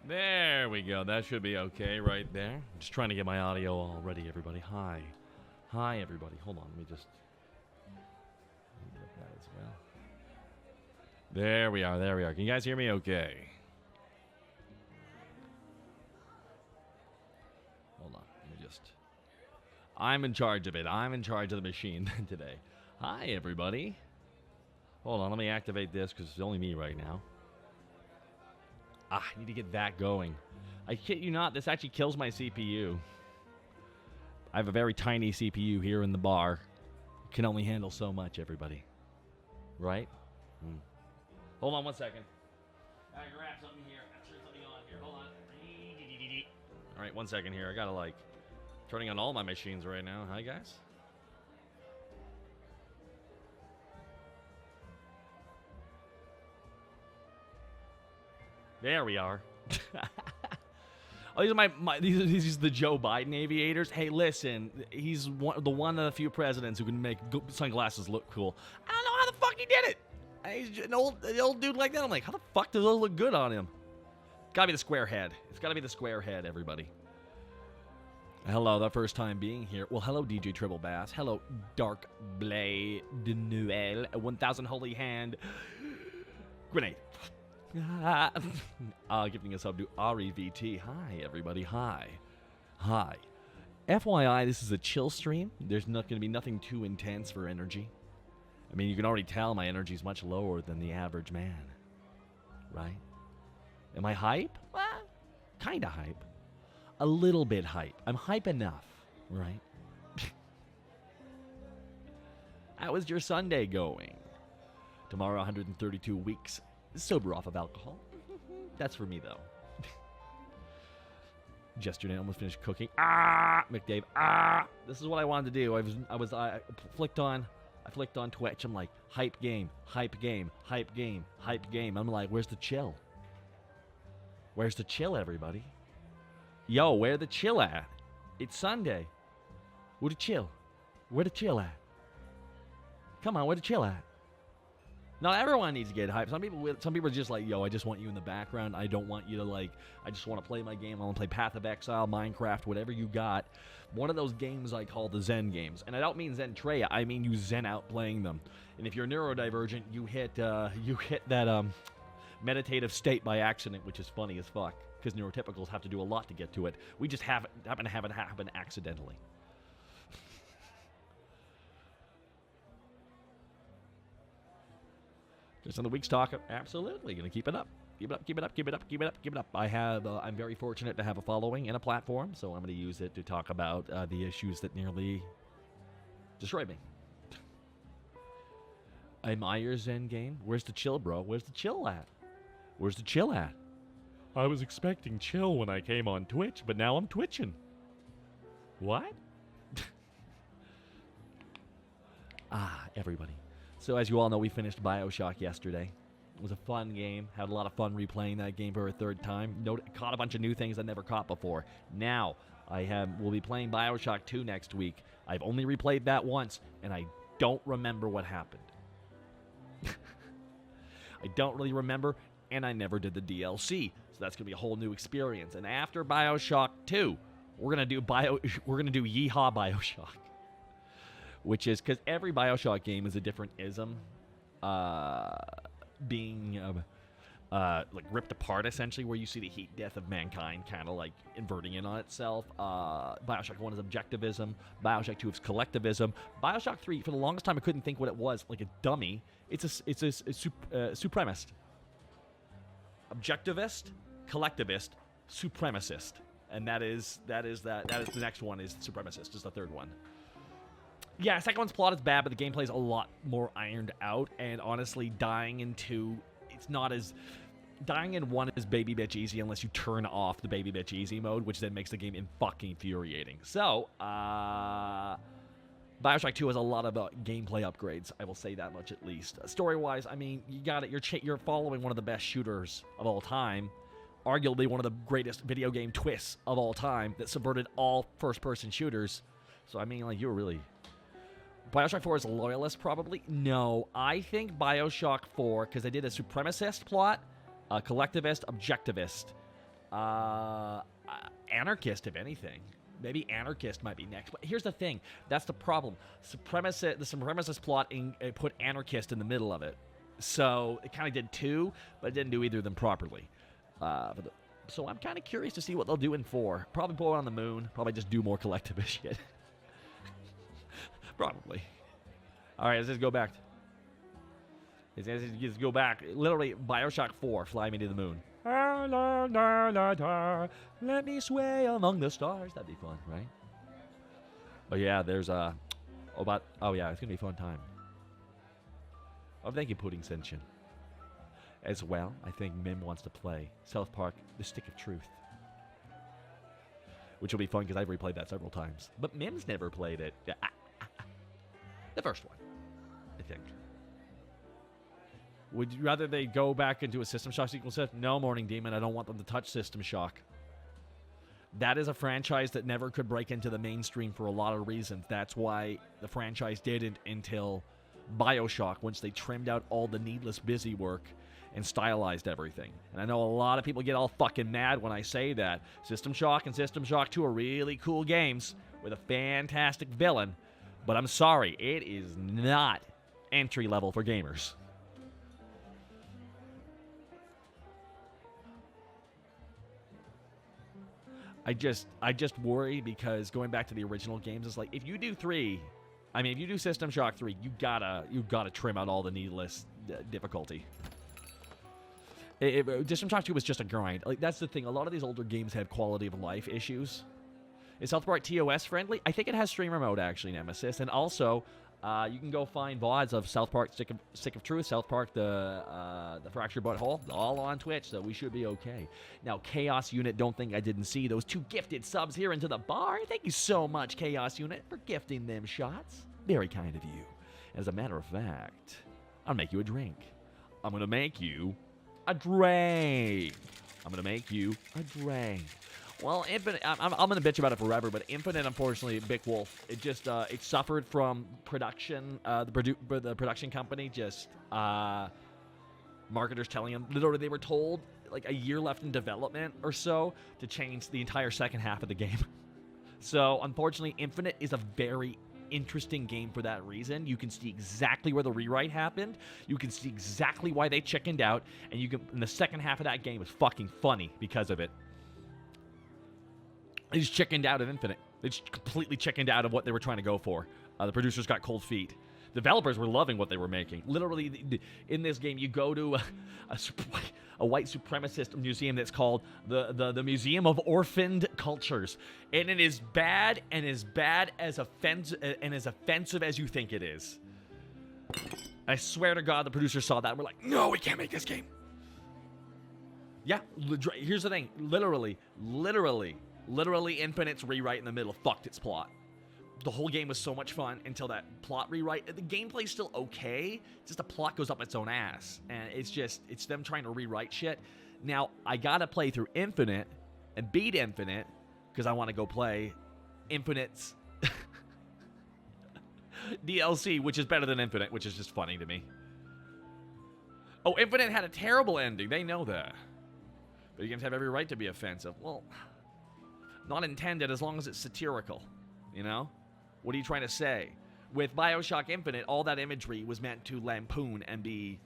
There we go. That should be okay right there. I'm just trying to get my audio all ready, everybody. Hi. Hi, everybody. Hold on. Let me just get that as well. There we are. There we are. Can you guys hear me okay? Hold on. Let me just... I'm in charge of it. I'm in charge of the machine today. Hi, everybody. Hold on. Let me activate this because it's only me right now. I need to get that going. I kid you not, this actually kills my CPU. I have a very tiny CPU here in the bar. It can only handle so much, everybody. Right? Hold on one second. I gotta grab something here. I turn something on here. Hold on. Alright, 1 second here. I gotta, like, turning on all my machines right now. Hi, guys. There we are. Oh, these are these are the Joe Biden aviators. Hey, listen, he's the one of the few presidents who can make sunglasses look cool. I don't know how the fuck he did it. He's an old dude like that. I'm like, how the fuck does those look good on him? Gotta be the square head. It's gotta be the square head, everybody. Hello, the first time being here. Well, hello, DJ Triple Bass. Hello, Dark Blade de Noël. 1,000 Holy Hand. Grenade. Giving a sub to Ari VT. Hi, everybody. Hi. Hi. FYI, this is a chill stream. There's not going to be nothing too intense for energy. I mean, you can already tell my energy is much lower than the average man. Right? Am I hype? Well, kind of hype. A little bit hype. I'm hype enough. Right? How was your Sunday going? Tomorrow, 132 weeks. Sober off of alcohol. That's for me, though. Yesterday, I almost finished cooking. McDave. This is what I wanted to do. I flicked on Twitch. I'm like, hype game, hype game, hype game, hype game. I'm like, where's the chill? Where's the chill, everybody? Yo, where the chill at? It's Sunday. Where the chill? Where the chill at? Come on, where the chill at? Not everyone needs to get hyped. Some people are just like, yo, I just want you in the background. I don't want you to, like, I just want to play my game. I want to play Path of Exile, Minecraft, whatever you got. One of those games I call the Zen games. And I don't mean Zen Treya. I mean you Zen out playing them. And if you're neurodivergent, you hit that meditative state by accident, which is funny as fuck. Because neurotypicals have to do a lot to get to it. We just happen to have it happen accidentally. Just on the week's talk, absolutely gonna keep it up. Keep it up, keep it up, keep it up, keep it up, keep it up. I'm very fortunate to have a following and a platform, so I'm gonna use it to talk about the issues that nearly destroyed me. Am I your Zen game? Where's the chill, bro? Where's the chill at? Where's the chill at? I was expecting chill when I came on Twitch, but now I'm twitching. What? Everybody. So as you all know, we finished Bioshock yesterday. It was a fun game. Had a lot of fun replaying that game for a third time. Caught a bunch of new things I never caught before. Now, we'll be playing Bioshock 2 next week. I've only replayed that once, and I don't remember what happened. I don't really remember, and I never did the DLC. So that's going to be a whole new experience. And after Bioshock 2, we're going to do Yeehaw Bioshock. Which is, because every Bioshock game is a different ism, being like ripped apart, essentially, where you see the heat death of mankind kind of like inverting in on itself. Bioshock 1 is objectivism. Bioshock 2 is collectivism. Bioshock 3, for the longest time, I couldn't think what it was. Like a dummy. It's a supremacist. Objectivist, collectivist, supremacist. And that is the next one is supremacist, is the third one. Yeah, second one's plot is bad, but the gameplay is a lot more ironed out, and honestly, dying in 2, it's not as... Dying in 1 is baby bitch easy unless you turn off the baby bitch easy mode, which then makes the game fucking infuriating. So, Bioshock 2 has a lot of gameplay upgrades, I will say that much at least. Story-wise, I mean, you got it, you're following one of the best shooters of all time, arguably one of the greatest video game twists of all time that subverted all first-person shooters. So, I mean, like, you were really... Bioshock 4 is a loyalist, probably? No. I think Bioshock 4, because they did a supremacist plot, a collectivist, objectivist, Anarchist, if anything. Maybe Anarchist might be next. But here's the thing. That's the problem. The supremacist plot put Anarchist in the middle of it. So it kind of did two, but it didn't do either of them properly. So I'm kind of curious to see what they'll do in 4. Probably blow it on the moon. Probably just do more collectivist shit. Probably. All right, let's just go back. Let's just go back. Literally, Bioshock 4, Fly Me to the Moon. Let me sway among the stars. That'd be fun, right? Oh, yeah, there's oh, yeah, it's going to be a fun time. Oh, thank you, Pudding Senshin. As well, I think Mim wants to play South Park, The Stick of Truth. Which will be fun because I've replayed that several times. But Mim's never played it. The first one, I think. Would you rather they go back into a System Shock sequel set? No, Morning Demon, I don't want them to touch System Shock. That is a franchise that never could break into the mainstream for a lot of reasons. That's why the franchise didn't until Bioshock, once they trimmed out all the needless busy work and stylized everything. And I know a lot of people get all fucking mad when I say that. System Shock and System Shock 2 are really cool games with a fantastic villain, but I'm sorry, it is not entry level for gamers. I just worry because going back to the original games is like, if you do System Shock 3, you gotta trim out all the needless difficulty. System Shock 2 was just a grind. Like, that's the thing. A lot of these older games have quality of life issues. Is South Park TOS friendly? I think it has streamer mode, actually, Nemesis. And also, you can go find VODs of South Park Stick of Truth, South Park the Fractured Butthole, all on Twitch, so we should be okay. Now, Chaos Unit, don't think I didn't see those 2 gifted subs here into the bar. Thank you so much, Chaos Unit, for gifting them shots. Very kind of you. As a matter of fact, I'll make you a drink. I'm going to make you a drink. I'm going to make you a drink. Well, Infinite, I'm going to bitch about it forever, but Infinite, unfortunately, Big Wolf, it just, it suffered from production, the production company just, marketers telling them, literally they were told, like, a year left in development or so to change the entire second half of the game. So, unfortunately, Infinite is a very interesting game for that reason. You can see exactly where the rewrite happened. You can see exactly why they chickened out, and and the second half of that game is fucking funny because of it. They just chickened out of Infinite. They just completely chickened out of what they were trying to go for. The producers got cold feet. Developers were loving what they were making. Literally, in this game, you go to a white supremacist museum that's called the Museum of Orphaned Cultures, and it is bad and as offensive as you think it is. I swear to God, the producers saw that and were like, "No, we can't make this game." Yeah, here's the thing. Literally, Infinite's rewrite in the middle fucked its plot. The whole game was so much fun until that plot rewrite. The gameplay's still okay, just the plot goes up its own ass. And it's them trying to rewrite shit. Now, I gotta play through Infinite and beat Infinite, because I want to go play Infinite's DLC, which is better than Infinite, which is just funny to me. Oh, Infinite had a terrible ending, they know that. But games have every right to be offensive. Well, not intended as long as it's satirical, you know? What are you trying to say? With Bioshock Infinite, all that imagery was meant to lampoon and be,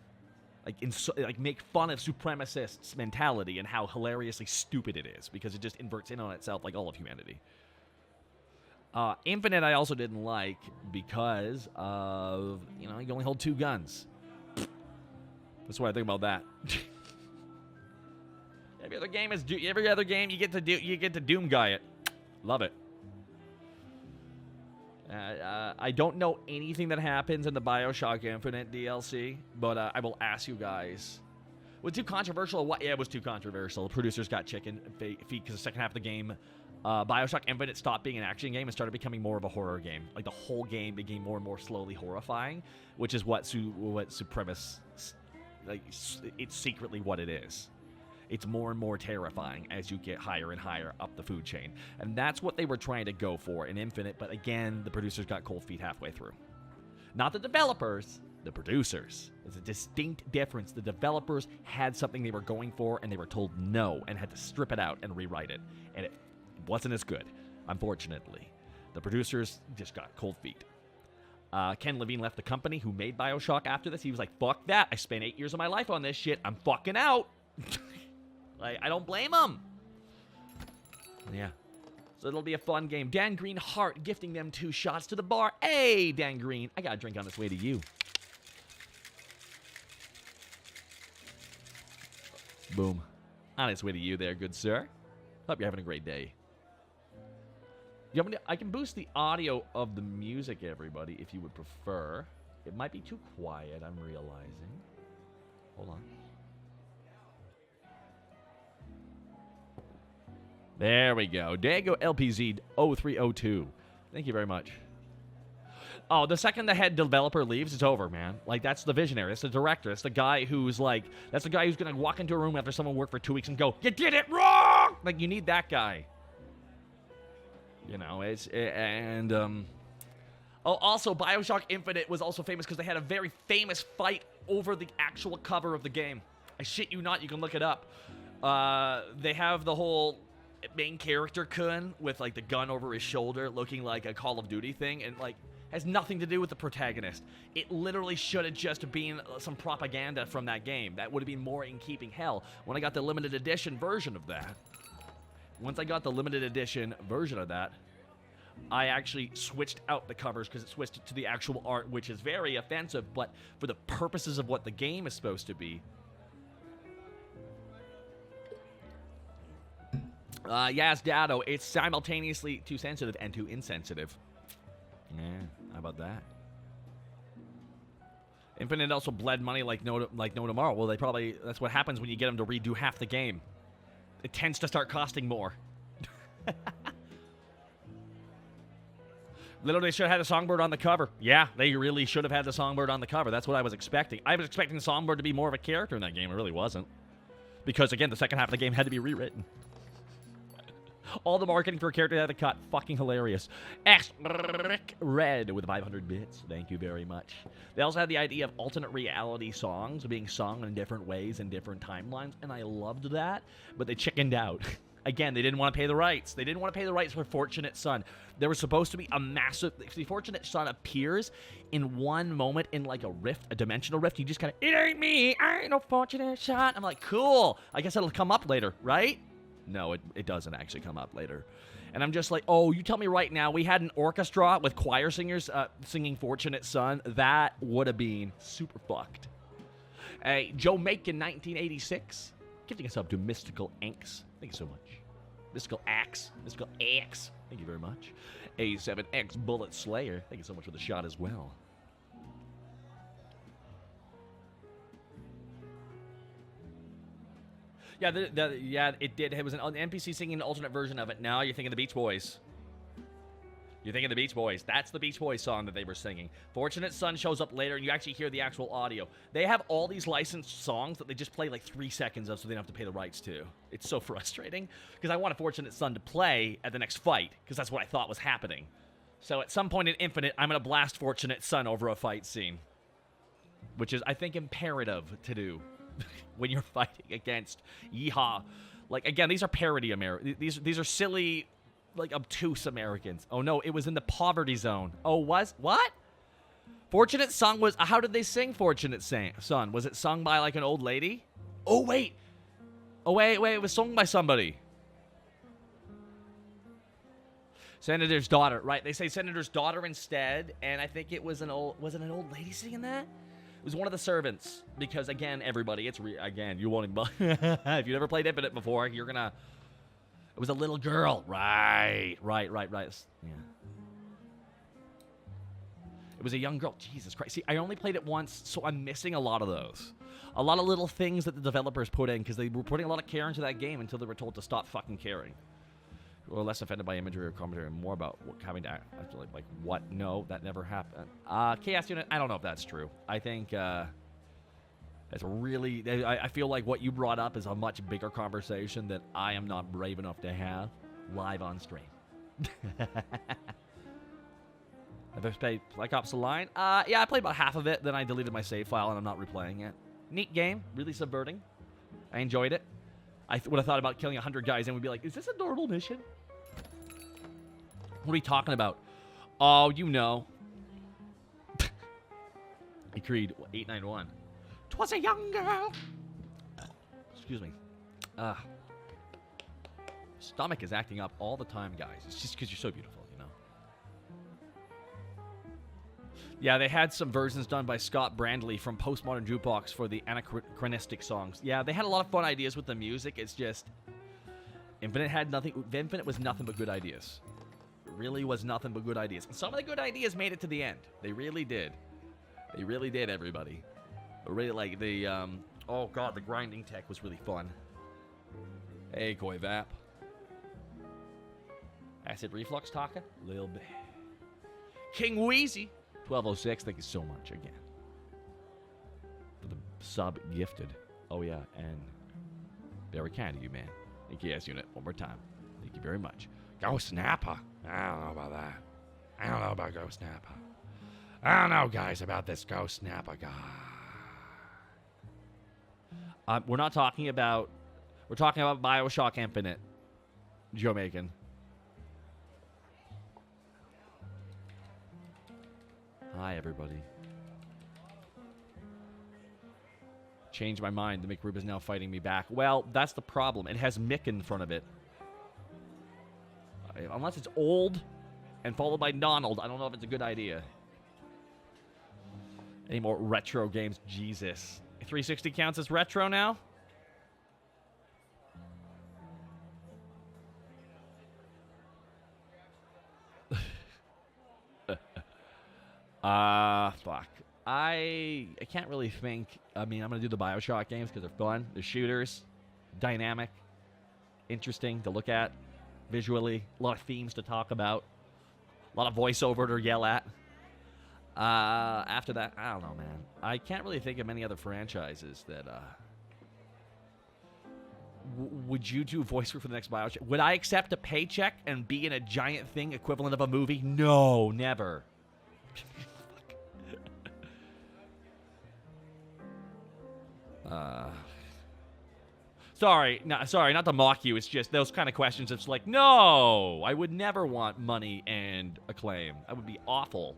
like make fun of supremacists' mentality and how hilariously stupid it is, because it just inverts in on itself like all of humanity. Infinite I also didn't like because of, you only hold 2 guns. That's what I think about that. Every other game you get to Doom guy it. Love it. I don't know anything that happens in the Bioshock Infinite DLC, but I will ask you guys. Was it too controversial? What? Yeah, it was too controversial. The producers got chicken feet because the second half of the game, Bioshock Infinite stopped being an action game and started becoming more of a horror game. Like, the whole game became more and more slowly horrifying, which is what supremacists, like, it's secretly what it is. It's more and more terrifying as you get higher and higher up the food chain. And that's what they were trying to go for in Infinite, but again, the producers got cold feet halfway through. Not the developers, The producers. There's a distinct difference. The developers had something they were going for, and they were told no, and had to strip it out and rewrite it. And it wasn't as good, unfortunately. The producers just got cold feet. Ken Levine left the company who made Bioshock after this. He was like, fuck that. I spent 8 years of my life on this shit. I'm fucking out. Like, I don't blame him. Yeah. So it'll be a fun game. Dan Green Hart gifting them 2 shots to the bar. Hey, Dan Green. I got a drink on its way to you. Boom. On its way to you there, good sir. Hope you're having a great day. I can boost the audio of the music, everybody, if you would prefer. It might be too quiet, I'm realizing. Hold on. There we go. Dago LPZ 0302. Thank you very much. Oh, the second the head developer leaves, it's over, man. Like, that's the visionary. That's the director. That's the guy who's like, that's the guy who's going to walk into a room after someone worked for 2 weeks and go, you did it wrong! Like, you need that guy. You know, Oh, also, Bioshock Infinite was also famous because they had a very famous fight over the actual cover of the game. I shit you not, you can look it up. They have the whole main character Kun with, like, the gun over his shoulder looking like a Call of Duty thing, and, like, has nothing to do with the protagonist. It literally should have just been some propaganda from that game. That would have been more in keeping. Hell, when I got the limited edition version of that, once I got the limited edition version of that, I actually switched out the covers because it switched to the actual art, which is very offensive, but for the purposes of what the game is supposed to be. Yes, Dado, it's simultaneously too sensitive and too insensitive. Yeah, how about that? Infinite also bled money like no tomorrow. Well, that's what happens when you get them to redo half the game. It tends to start costing more. Literally, they should have had a songbird on the cover. Yeah, they really should have had the songbird on the cover. That's what I was expecting. I was expecting the songbird to be more of a character in that game. It really wasn't. Because, again, the second half of the game had to be rewritten. All the marketing for a character had to cut. Fucking hilarious. X Red with 500 bits. Thank you very much. They also had the idea of alternate reality songs being sung in different ways in different timelines, and I loved that, but they chickened out. Again, they didn't want to pay the rights. They didn't want to pay the rights for Fortunate Son. There was supposed to be a massive... The Fortunate Son appears in one moment in, like, a rift, a dimensional rift. You just kind of, it ain't me, I ain't no Fortunate Son. I'm like, cool. I guess it'll come up later, right? No, it doesn't actually come up later. And I'm just like, oh, you tell me right now, we had an orchestra with choir singers singing Fortunate Son. That would have been super fucked. Hey, Joe Macon, 1986. Gifting us up to Mystical Anks. Thank you so much. Mystical Axe. Mystical Axe. Thank you very much. A7X Bullet Slayer. Thank you so much for the shot as well. Yeah, yeah, it did. It was an NPC singing an alternate version of it. Now you're thinking the Beach Boys. You're thinking the Beach Boys. That's the Beach Boys song that they were singing. Fortunate Son shows up later, and you actually hear the actual audio. They have all these licensed songs that they just play like 3 seconds of so they don't have to pay the rights to. It's so frustrating, because I want a Fortunate Son to play at the next fight, because that's what I thought was happening. So at some point in Infinite, I'm going to blast Fortunate Son over a fight scene, which is, I think, imperative to do. When you're fighting against Yeehaw. Like, again, these are parody these are silly, like, obtuse Americans. Oh, no, it was in the poverty zone. Oh, what? Fortunate Son was... How did they sing Fortunate Son? Was it sung by, like, an old lady? Oh, wait. It was sung by somebody. Senator's daughter. Right, they say Senator's daughter instead, and I think it was an old... Was it an old lady singing that? It was one of the servants, because, again, everybody, again, you won't... If you never played Infinite before, you're gonna... It was a little girl. Right. Yeah. It was a young girl. Jesus Christ. See, I only played it once, so I'm missing a lot of those. A lot of little things that the developers put in, because they were putting a lot of care into that game until they were told to stop fucking caring. Or less offended by imagery or commentary, and more about having to actually, like, what? No, that never happened. Chaos Unit, I don't know if that's true. I think it's really... I feel like what you brought up is a much bigger conversation that I am not brave enough to have live on stream. Have I played Black Ops: The Line? Yeah, I played about half of it. Then I deleted my save file, and I'm not replaying it. Neat game, really subverting. I enjoyed it. I would have thought about killing 100 guys and would be like, is this a normal mission? What are we talking about? Oh, you know. Agreed. 891. 'Twas a young girl. Excuse me. Stomach is acting up all the time, guys. It's just because you're so beautiful, you know. Yeah, they had some versions done by Scott Brandley from Postmodern Jukebox for the anachronistic songs. Yeah, they had a lot of fun ideas with the music. It's just Infinite had nothing. Infinite was nothing but good ideas. It really was nothing but good ideas. And some of the good ideas made it to the end. They really did. They really did, everybody. But really, like the oh god, the grinding tech was really fun. Hey, Koi Vap. Acid reflux talking? Little bit. King Wheezy. 1206, thank you so much again. For the sub gifted. Oh yeah, and very kind of you, man. Thank you, S-Unit, one more time. Thank you very much. Ghost Snapper. I don't know about that. I don't know about Ghost Snapper. I don't know, guys, about this Ghost Snapper guy. We're not talking about... We're talking about Bioshock Infinite. Joe Macon. Hi, everybody. Changed my mind. The McRib is now fighting me back. Well, that's the problem. It has Mick in front of it. Unless it's old and followed by Donald, I don't know if it's a good idea. Any more retro games? Jesus. 360 counts as retro now? Fuck. I can't really think. I mean, I'm going to do the Bioshock games because they're fun. They're shooters. Dynamic. Interesting to look at. Visually. A lot of themes to talk about. A lot of voiceover to yell at. After that, I don't know, man. I can't really think of many other franchises that, would you do voice work for the next Bioshock? Would I accept a paycheck and be in a giant thing equivalent of a movie? No, never. Sorry, not to mock you. It's just those kind of questions. It's like, no, I would never want money and acclaim. That would be awful.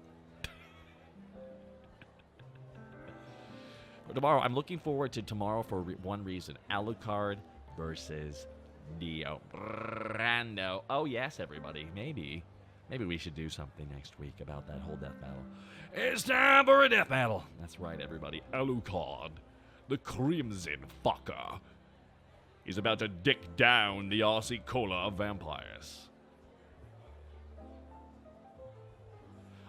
But tomorrow, I'm looking forward to tomorrow for one reason: Alucard versus Dio Brando. Oh yes, everybody. Maybe we should do something next week about that whole death battle. It's time for a death battle. That's right, everybody. Alucard, the Crimson Fucker, is about to dick down the Aussie Cola of vampires.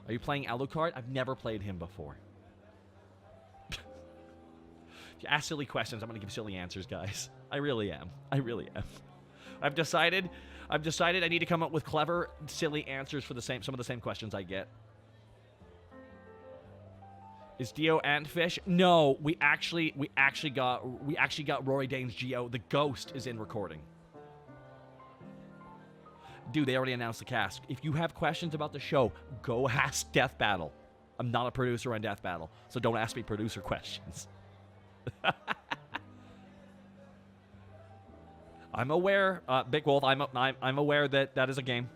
Are you playing Alucard? I've never played him before. If you ask silly questions, I'm going to give silly answers, guys. I really am. I've decided I need to come up with clever, silly answers for some of the same questions I get. Is Dio Antfish? No, we actually got Rory Dane's Geo. The Ghost is in recording. Dude, they already announced the cast. If you have questions about the show, go ask Death Battle. I'm not a producer on Death Battle, so don't ask me producer questions. I'm aware, Big Wolf. I'm aware that that is a game.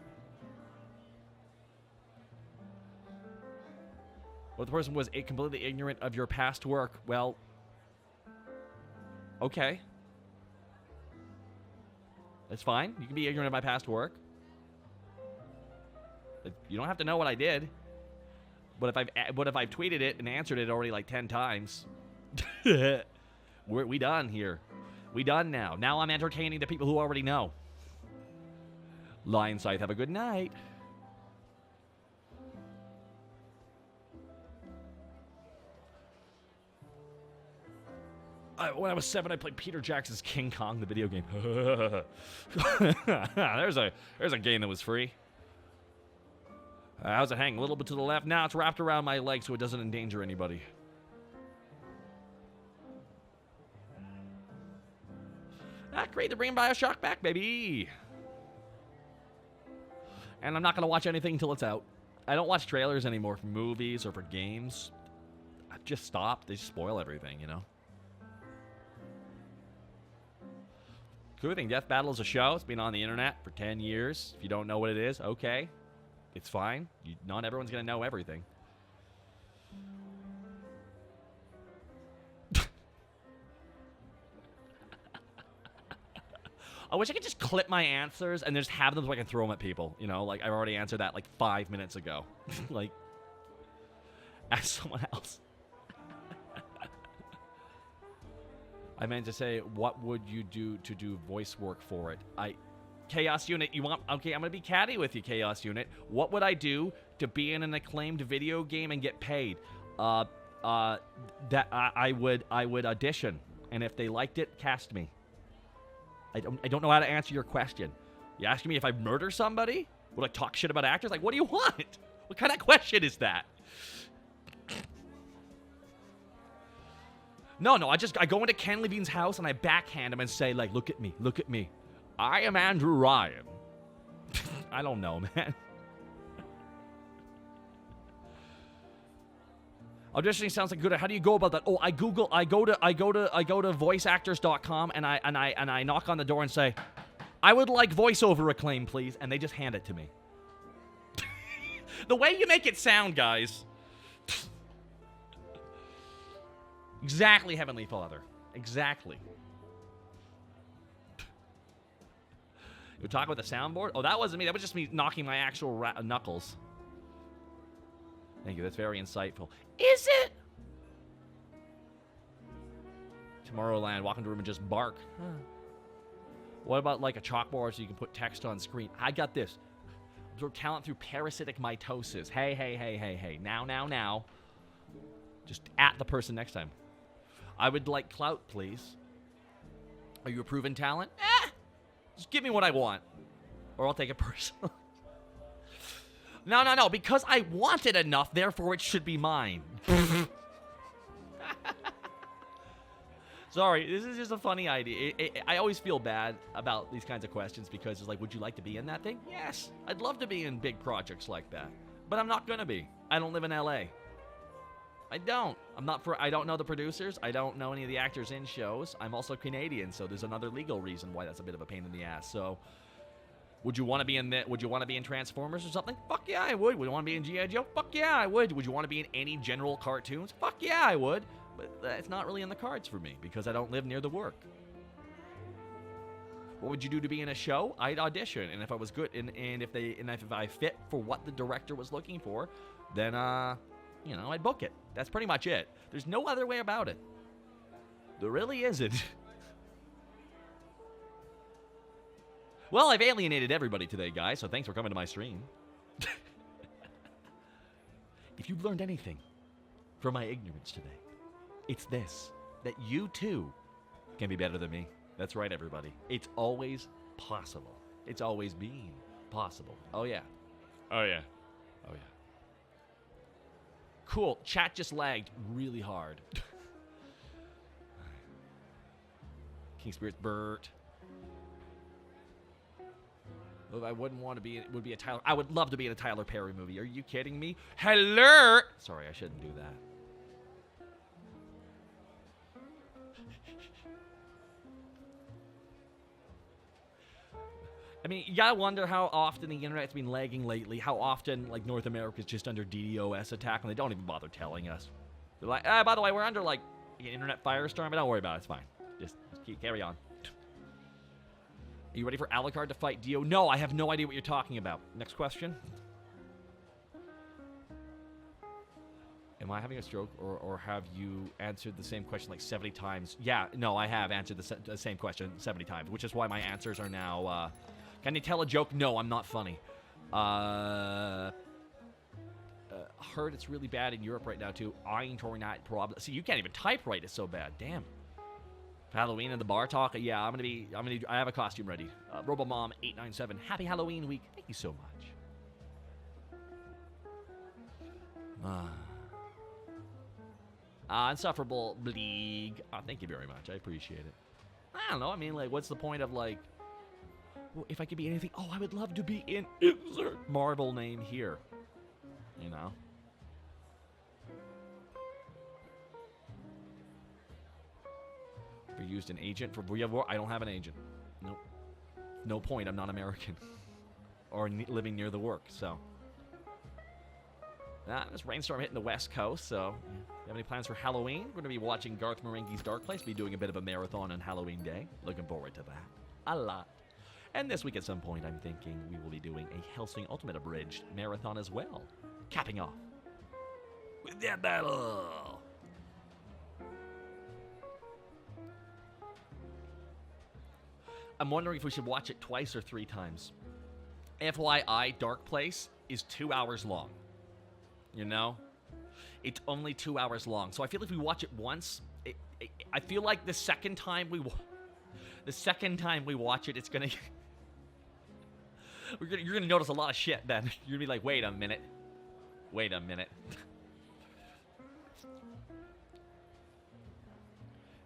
Well, the person was completely ignorant of your past work. Well, okay, that's fine. You can be ignorant of my past work. You don't have to know what I did. But if I've tweeted it and answered it already like 10 times, we done here. We done now. Now I'm entertaining the people who already know. Lion Scythe, have a good night. When I was 7, I played Peter Jackson's King Kong, the video game. There's a game that was free. How's it hang? A little bit to the left. Now it's wrapped around my leg so it doesn't endanger anybody. Great to bring Bioshock back, baby. And I'm not going to watch anything until it's out. I don't watch trailers anymore for movies or for games. I've just stopped. They just spoil everything, you know? Cool thing, Death Battle is a show. It's been on the internet for 10 years. If you don't know what it is, okay. It's fine. Not everyone's going to know everything. I wish I could just clip my answers and just have them so I can throw them at people. You know, like I've already answered that like 5 minutes ago. Like, ask someone else. I meant to say, what would you do to do voice work for it? Chaos Unit, you want... Okay, I'm going to be catty with you, Chaos Unit. What would I do to be in an acclaimed video game and get paid? I would audition. And if they liked it, cast me. I don't know how to answer your question. You asking me if I murder somebody? Would I talk shit about actors? Like, what do you want? What kind of question is that? No, I go into Ken Levine's house and I backhand him and say, like, look at me. I am Andrew Ryan. I don't know, man. Auditioning sounds like good. How do you go about that? Oh, I go to voiceactors.com and I knock on the door and say, I would like voiceover acclaim, please, and they just hand it to me. The way you make it sound, guys. Exactly, Heavenly Father. Exactly. You talk about the soundboard? Oh, that wasn't me. That was just me knocking my actual knuckles. Thank you. That's very insightful. Is it? Tomorrowland. Walk into a room and just bark. Huh. What about like a chalkboard so you can put text on screen? I got this. Absorb talent through parasitic mitosis. Hey. Now. Just at the person next time. I would like clout, please. Are you a proven talent? Just give me what I want. Or I'll take it personally. No. Because I want it enough, therefore it should be mine. Sorry, this is just a funny idea. I always feel bad about these kinds of questions because it's like, would you like to be in that thing? Yes. I'd love to be in big projects like that. But I'm not going to be. I don't live in LA. I don't. I don't know the producers. I don't know any of the actors in shows. I'm also Canadian, so there's another legal reason why that's a bit of a pain in the ass. So, would you want to be in Transformers or something? Fuck yeah, I would. Would you want to be in G.I. Joe? Fuck yeah, I would. Would you want to be in any general cartoons? Fuck yeah, I would. But it's not really in the cards for me because I don't live near the work. What would you do to be in a show? I'd audition, and if I was good, and if I fit for what the director was looking for, then I'd book it. That's pretty much it. There's no other way about it. There really isn't. Well, I've alienated everybody today, guys, so thanks for coming to my stream. If you've learned anything from my ignorance today, it's this, that you too can be better than me. That's right, everybody. It's always possible. It's always been possible. Oh, yeah. Cool. Chat just lagged really hard. King Spirits Bert. I wouldn't want to be. Would be a Tyler. I would love to be in a Tyler Perry movie. Are you kidding me? Hello. Sorry, I shouldn't do that. I mean, you gotta wonder how often the internet's been lagging lately. How often, like, North America's just under DDoS attack, and they don't even bother telling us. They're like, by the way, we're under, like, an internet firestorm, but don't worry about it. It's fine. Just carry on. Are you ready for Alucard to fight Dio? No, I have no idea what you're talking about. Next question. Am I having a stroke, or have you answered the same question like 70 times? Yeah, no, I have answered the same question 70 times, which is why my answers are now, can you tell a joke? No, I'm not funny. Heard it's really bad in Europe right now, too. Eintornat problem. See, you can't even type right. It's so bad. Damn. Halloween in the bar talk. Yeah, I have a costume ready. Robomom897. Happy Halloween week. Thank you so much. Insufferable Bleeg. Thank you very much. I appreciate it. I don't know. I mean, like, what's the point of, like, well, if I could be anything? Oh, I would love to be in insert Marvel name here. You know? We used an agent for VoD. I don't have an agent. Nope. No point. I'm not American. Or living near the work, so. This rainstorm hitting the West Coast, so. You have any plans for Halloween? We're going to be watching Garth Marenghi's Dark Place. Be doing a bit of a marathon on Halloween Day. Looking forward to that. A lot. And this week at some point, I'm thinking we will be doing a Hellsing Ultimate Abridged marathon as well. Capping off with that battle. I'm wondering if we should watch it twice or 3 times. FYI, Dark Place is 2 hours long. You know? It's only 2 hours long. So I feel if we watch it once, I feel like the second time we watch it, it's gonna... you're gonna notice a lot of shit then. You're gonna be like, wait a minute. Wait a minute.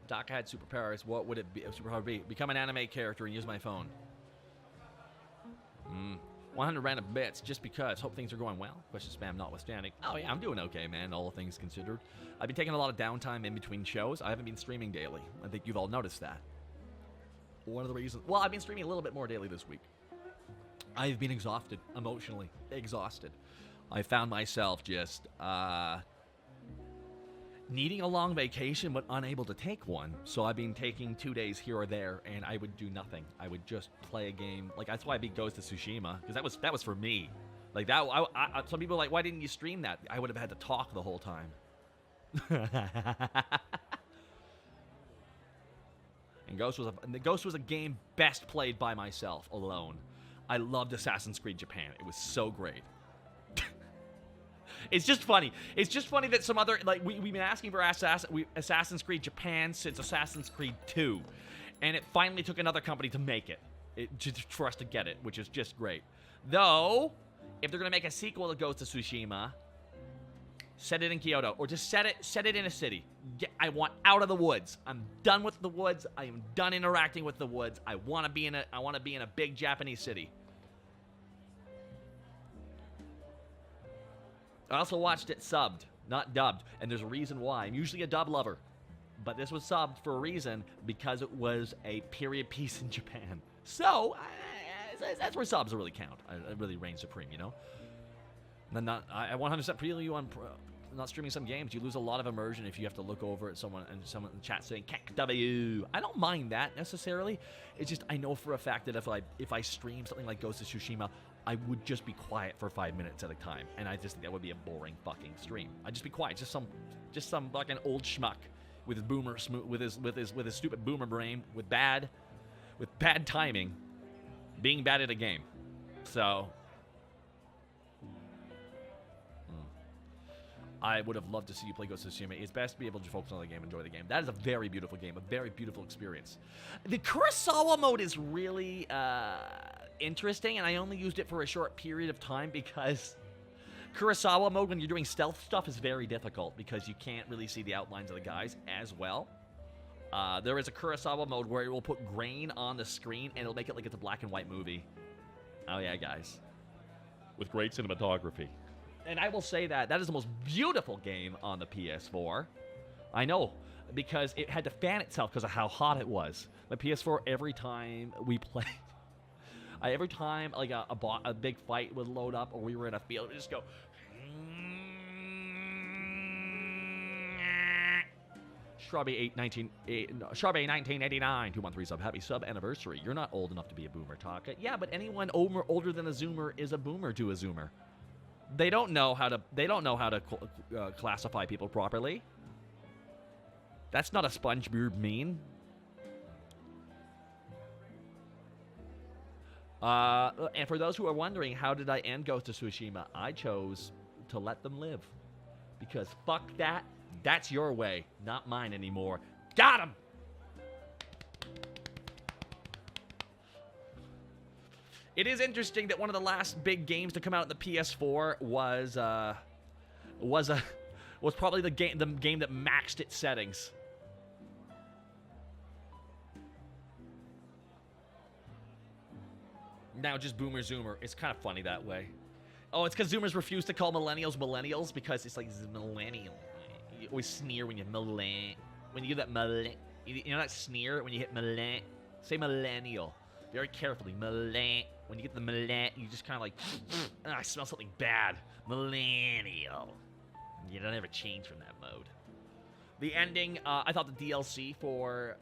Doc had superpowers. What would it be? Superpower be? Become an anime character and use my phone. 100 random bits just because. Hope things are going well. Question spam notwithstanding. Oh yeah, I'm doing okay, man. All things considered. I've been taking a lot of downtime in between shows. I haven't been streaming daily. I think you've all noticed that. One of the reasons. Well, I've been streaming a little bit more daily this week. I've been exhausted, emotionally exhausted. I found myself just needing a long vacation but unable to take one. So I've been taking 2 days here or there, and I would do nothing. I would just play a game. Like, that's why I beat Ghost of Tsushima, because that was for me. Like, that. Some people are like, why didn't you stream that? I would have had to talk the whole time. And Ghost was a game best played by myself alone. I loved Assassin's Creed Japan. It was so great. It's just funny. It's just funny that some other, like, we've been asking for Assassin's Creed Japan since Assassin's Creed 2. And it finally took another company to make it. For us to get it, which is just great. Though, if they're going to make a sequel to Ghost of Tsushima, set it in Kyoto. Or just set it in a city. I want out of the woods. I'm done with the woods. I am done interacting with the woods. I want to be in a big Japanese city. I also watched it subbed, not dubbed, and there's a reason why. I'm usually a dub lover, but this was subbed for a reason, because it was a period piece in Japan. So, that's where subs really count. It really reigns supreme, you know? And then I 100% feel you on not streaming some games. You lose a lot of immersion if you have to look over at someone in the chat saying, "KW." I don't mind that, necessarily. It's just, I know for a fact that if I stream something like Ghost of Tsushima, I would just be quiet for 5 minutes at a time, and I just think that would be a boring fucking stream. I'd just be quiet, just some fucking old schmuck with his stupid boomer brain, with bad timing, being bad at a game. So, I would have loved to see you play Ghost of Tsushima. It's best to be able to focus on the game, enjoy the game. That is a very beautiful game, a very beautiful experience. The Kurosawa mode is really interesting, and I only used it for a short period of time because Kurosawa mode, when you're doing stealth stuff, is very difficult because you can't really see the outlines of the guys as well. There is a Kurosawa mode where it will put grain on the screen, and it'll make it like it's a black and white movie. Oh yeah, guys. With great cinematography. And I will say that is the most beautiful game on the PS4. I know, because it had to fan itself because of how hot it was. The PS4, every time we played, every time like a big fight would load up or we were in a field, it would just go. Shrubby 1989, 213 sub. Happy sub anniversary. You're not old enough to be a boomer, Taka. Yeah, but anyone older than a zoomer is a boomer to a zoomer. They don't know how to classify people properly. That's not a SpongeBob meme. And for those who are wondering, how did I end Ghost of Tsushima? I chose to let them live. Because fuck that. That's your way, not mine anymore. Got him! It is interesting that one of the last big games to come out on the PS4 was probably the game that maxed its settings. Now just boomer zoomer. It's kind of funny that way. Oh, it's because Zoomers refuse to call millennials millennials because it's like millennial. You always sneer when you when you get that you know that sneer when you hit millenn. Say millennial very carefully. Millenn. When you get the millenn, you just kind of like, I smell something bad. Millennial. You don't ever change from that mode. The ending, I thought the DLC for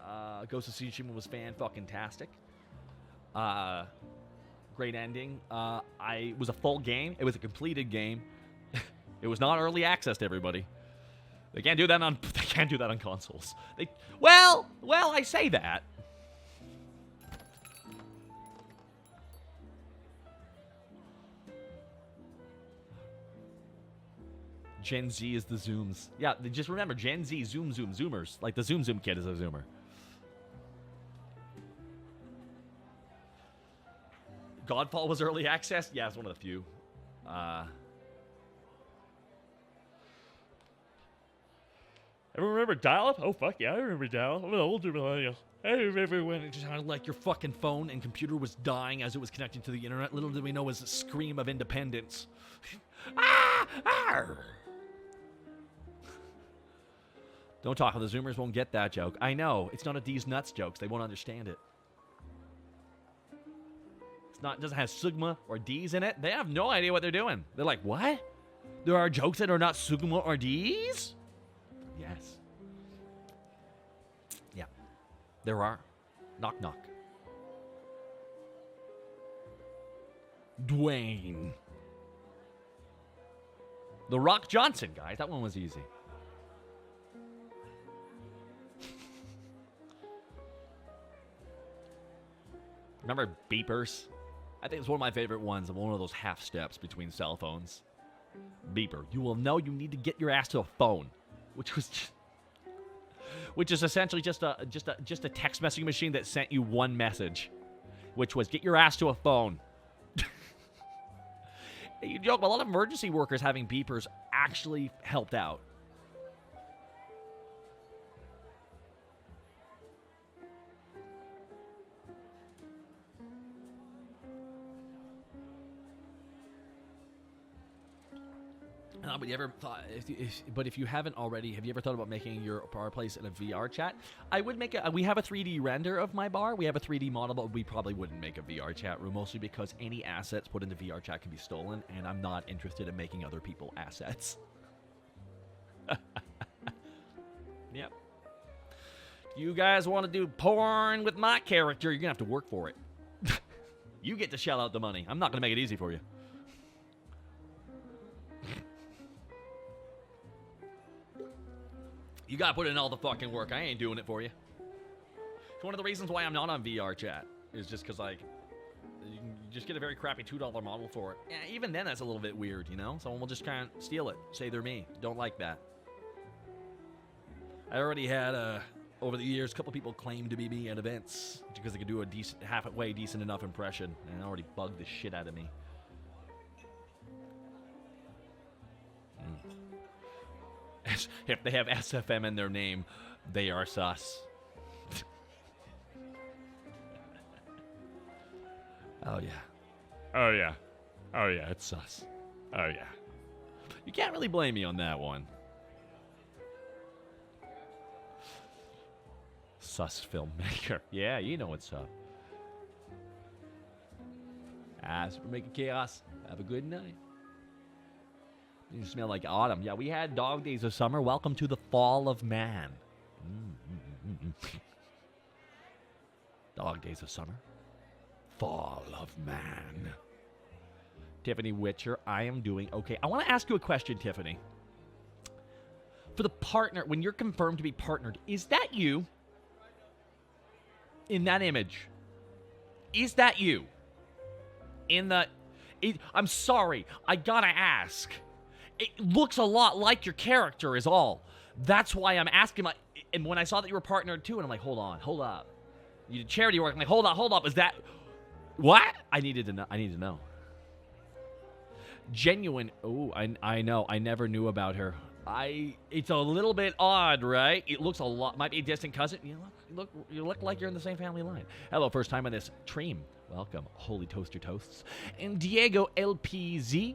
Ghost of Tsushima was fan-fucking-tastic. Great ending. It was a full game. It was a completed game. It was not early access to everybody. They can't do that on consoles. Well, I say that. Gen Z is the Zooms. Yeah, just remember, Gen Z, Zoomers. Like the Zoom kid is a Zoomer. Godfall was early access? Yeah, it's one of the few. Everyone remember dial-up? Oh, fuck yeah, I remember dial-up. I'm an older millennial. I remember when it just sounded like your fucking phone and computer was dying as it was connecting to the internet. Little did we know it was a scream of independence. Arr! Don't talk. The Zoomers won't get that joke. I know. It's not a D's nuts joke. They won't understand it. It doesn't have Sigma or D's in it. They have no idea what they're doing. They're like, what? There are jokes that are not Sigma or D's? Yes. Yeah. There are. Knock, knock. Dwayne. The Rock Johnson, guys. That one was easy. Remember beepers? I think it's one of my favorite ones, one of those half steps between cell phones. Beeper. You will know you need to get your ass to a phone, which is essentially just a text messaging machine that sent you one message, which was get your ass to a phone. You joke, a lot of emergency workers having beepers actually helped out. But you ever thought? If you haven't already, have you ever thought about making your bar place in a VR chat? I would make we have a 3D render of my bar. We have a 3D model, but we probably wouldn't make a VR chat room, mostly because any assets put into VR chat can be stolen, and I'm not interested in making other people assets. Yep. If you guys want to do porn with my character, you're gonna have to work for it. You get to shell out the money. I'm not gonna make it easy for you. You gotta put in all the fucking work. I ain't doing it for you. It's one of the reasons why I'm not on VR chat. Is just because, like, you can just get a very crappy $2 model for it. Yeah, even then, that's a little bit weird, you know? Someone will just kind of steal it. Say they're me. Don't like that. I already had, over the years, a couple people claim to be me at events because they could do a halfway decent enough impression. And it already bugged the shit out of me. If they have SFM in their name, they are sus. Oh, yeah. Oh, yeah. Oh, yeah, it's sus. Oh, yeah. You can't really blame me on that one. Sus filmmaker. Yeah, you know what's up. Super Making Chaos. Have a good night. You smell like autumn. Yeah, we had dog days of summer. Welcome to the fall of man. Dog days of summer. Fall of man. Tiffany Witcher, I am doing okay. I want to ask you a question, Tiffany. For the partner, when you're confirmed to be partnered, is that you? In that image? Is that you? I'm sorry. I gotta ask. It looks a lot like your character is all. That's why I'm asking. And when I saw that you were partnered too, and I'm like, hold up. You did charity work. I'm like, hold up. Is that what? I need to know. Genuine. Oh, I know. I never knew about her. It's a little bit odd, right? It looks a lot. Might be a distant cousin. You look like you're in the same family line. Hello, first time on this stream. Welcome, Holy Toaster Toasts. And Diego LPZ.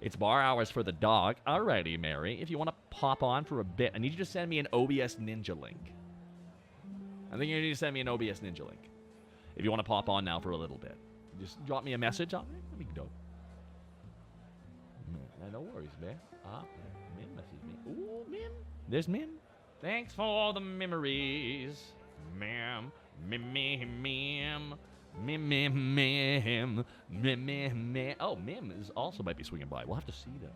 It's bar hours for the dog. Alrighty, Mary. If you want to pop on for a bit, I need you to send me an OBS Ninja link. I think you need to send me an OBS Ninja link. If you want to pop on now for a little bit. Just drop me a message. We can do it. No worries, man. Mim messaged me. Ooh, Mim. There's Mim. Thanks for the memories. Mim. Mim. Oh, Mim is also might be swinging by. We'll have to see, though.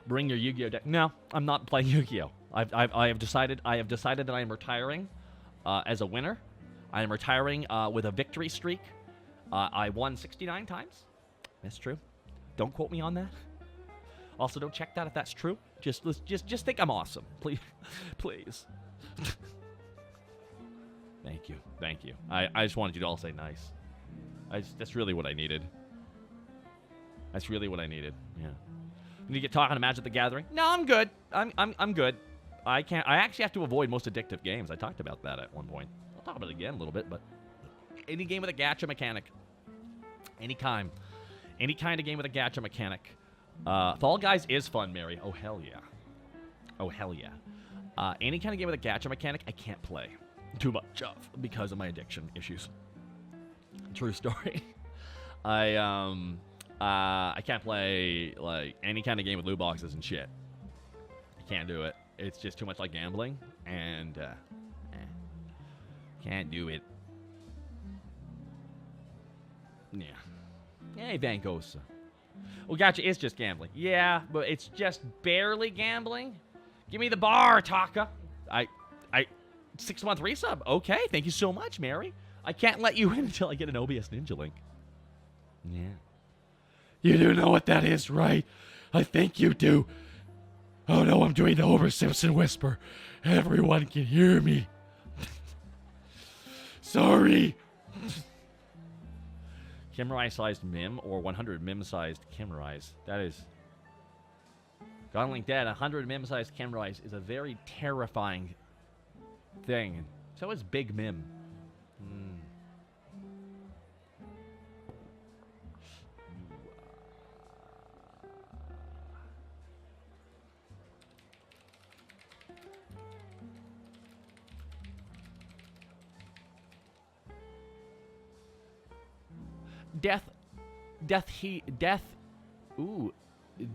Bring your Yu-Gi-Oh deck. No, I'm not playing Yu-Gi-Oh. I have decided that I am retiring as a winner. I am retiring with a victory streak. I won 69 times. That's true. Don't quote me on that. Also, don't check that if that's true. Just think I'm awesome, please, please. Thank you. I just wanted you to all say nice. That's really what I needed. Yeah. When you get talking to Magic the Gathering, no, I'm good. I'm good. I actually have to avoid most addictive games. I talked about that at one point. I'll talk about it again a little bit, but any game with a gacha mechanic, any kind of game with a gacha mechanic. Fall Guys is fun, Mary. Oh hell yeah. Any kind of game with a gacha mechanic, I can't play too much of because of my addiction issues. True story. I can't play like any kind of game with loot boxes and shit. I can't do it. It's just too much like gambling, and can't do it. Yeah. Hey, Vancosa. Well, gotcha. It's just gambling. Yeah, but it's just barely gambling. Give me the bar, Taka. 6-month resub. Okay, thank you so much, Mary. I can't let you in until I get an OBS Ninja link. Yeah. You do know what that is, right? I think you do. Oh no, I'm doing the Homer Simpson whisper. Everyone can hear me. Sorry. Kimrai-sized Mim or 100 Mim-sized Kimrais. That is... Godlink Dead, 100 Mim-sized Kimrais is a very terrifying thing. So is Big Mim.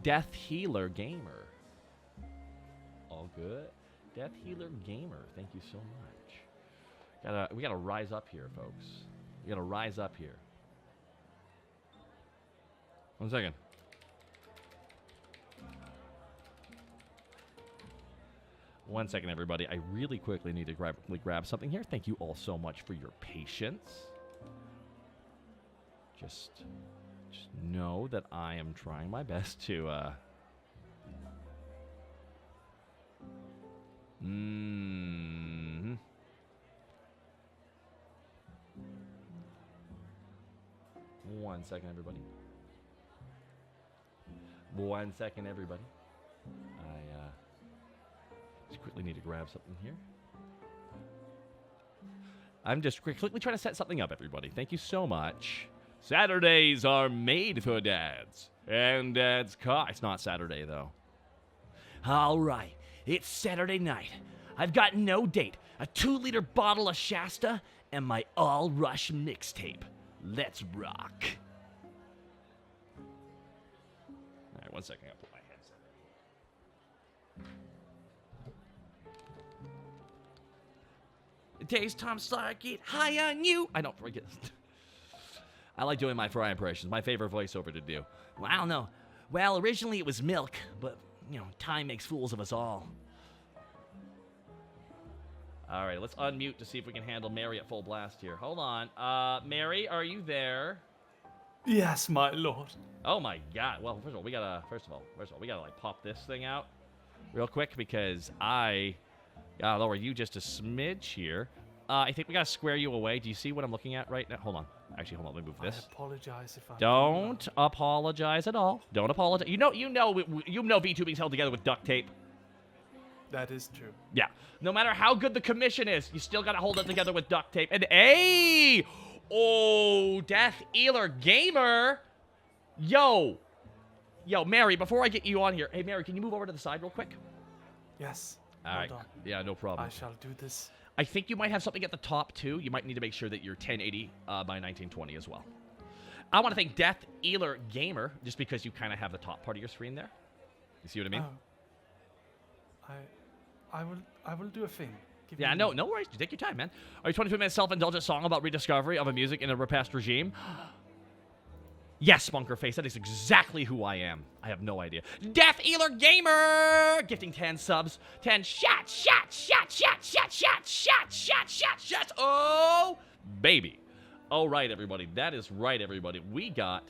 Death Healer Gamer. All good. Death Healer Gamer. Thank you so much. We gotta rise up here, folks. We gotta rise up here. 1 second. One second, everybody. I really quickly need to grab something here. Thank you all so much for your patience. Just know that I am trying my best to, One second, everybody. I, just quickly need to grab something here. I'm just quickly trying to set something up, everybody. Thank you so much. Saturdays are made for dads. And dads car. It's not Saturday, though. All right. It's Saturday night. I've got no date, a 2-liter bottle of Shasta, and my All Rush mixtape. Let's rock. All right, 1 second. I'll put my headset in. Today's Tom Stargate, high on you. I don't forget. I like doing my Fry impressions. My favorite voiceover to do. Well, I don't know. Well, originally it was Milk, but, you know, time makes fools of us all. All right, let's unmute to see if we can handle Mary at full blast here. Hold on. Mary, are you there? Yes, my lord. Oh my God. Well, first of all, we gotta like pop this thing out real quick because I gotta lower you just a smidge here. I think we gotta square you away. Do you see what I'm looking at right now? Hold on. Actually, hold on. Let me move this. I apologize if I don't apologize at all. Don't apologize. You know VTubing's held together with duct tape. That is true. Yeah. No matter how good the commission is, you still gotta hold it together with duct tape. And hey, Oh, Death Ealer Gamer. Yo, Mary, before I get you on here, hey, Mary, can you move over to the side real quick? Yes. All right. Hold on. Yeah, no problem. I shall do this. I think you might have something at the top, too. You might need to make sure that you're 1080 by 1920 as well. I want to thank Death Ealer Gamer, just because you kind of have the top part of your screen there. You see what I mean? Oh. I will do a thing. Give Yeah, me a no minute. worries. Take your time, man. Are you 22-minute self-indulgent song about rediscovery of a music in a repressed regime? Yes, Bunkerface, that is exactly who I am. I have no idea. Death Ealer Gamer! Gifting 10 subs. 10 shots. Oh, baby. All right, everybody. That is right, everybody. We got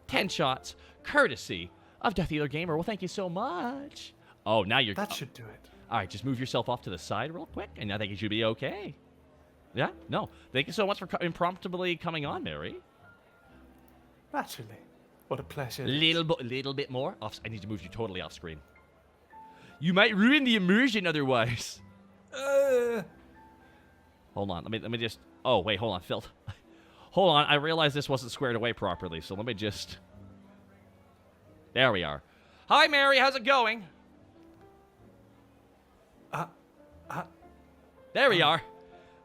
10 shots, courtesy of Death Ealer Gamer. Well, thank you so much. Oh, now you're... That should do it. All right, just move yourself off to the side real quick, and I think you should be okay. Yeah? No. Thank you so much for impromptubly coming on, Mary. Naturally. What a pleasure. Little bit more. I need to move you totally off screen. You might ruin the immersion otherwise. Hold on. Let me just... Oh, wait. Hold on, Phil. Hold on. I realized this wasn't squared away properly, so let me just... There we are. Hi, Mary. How's it going? There we are.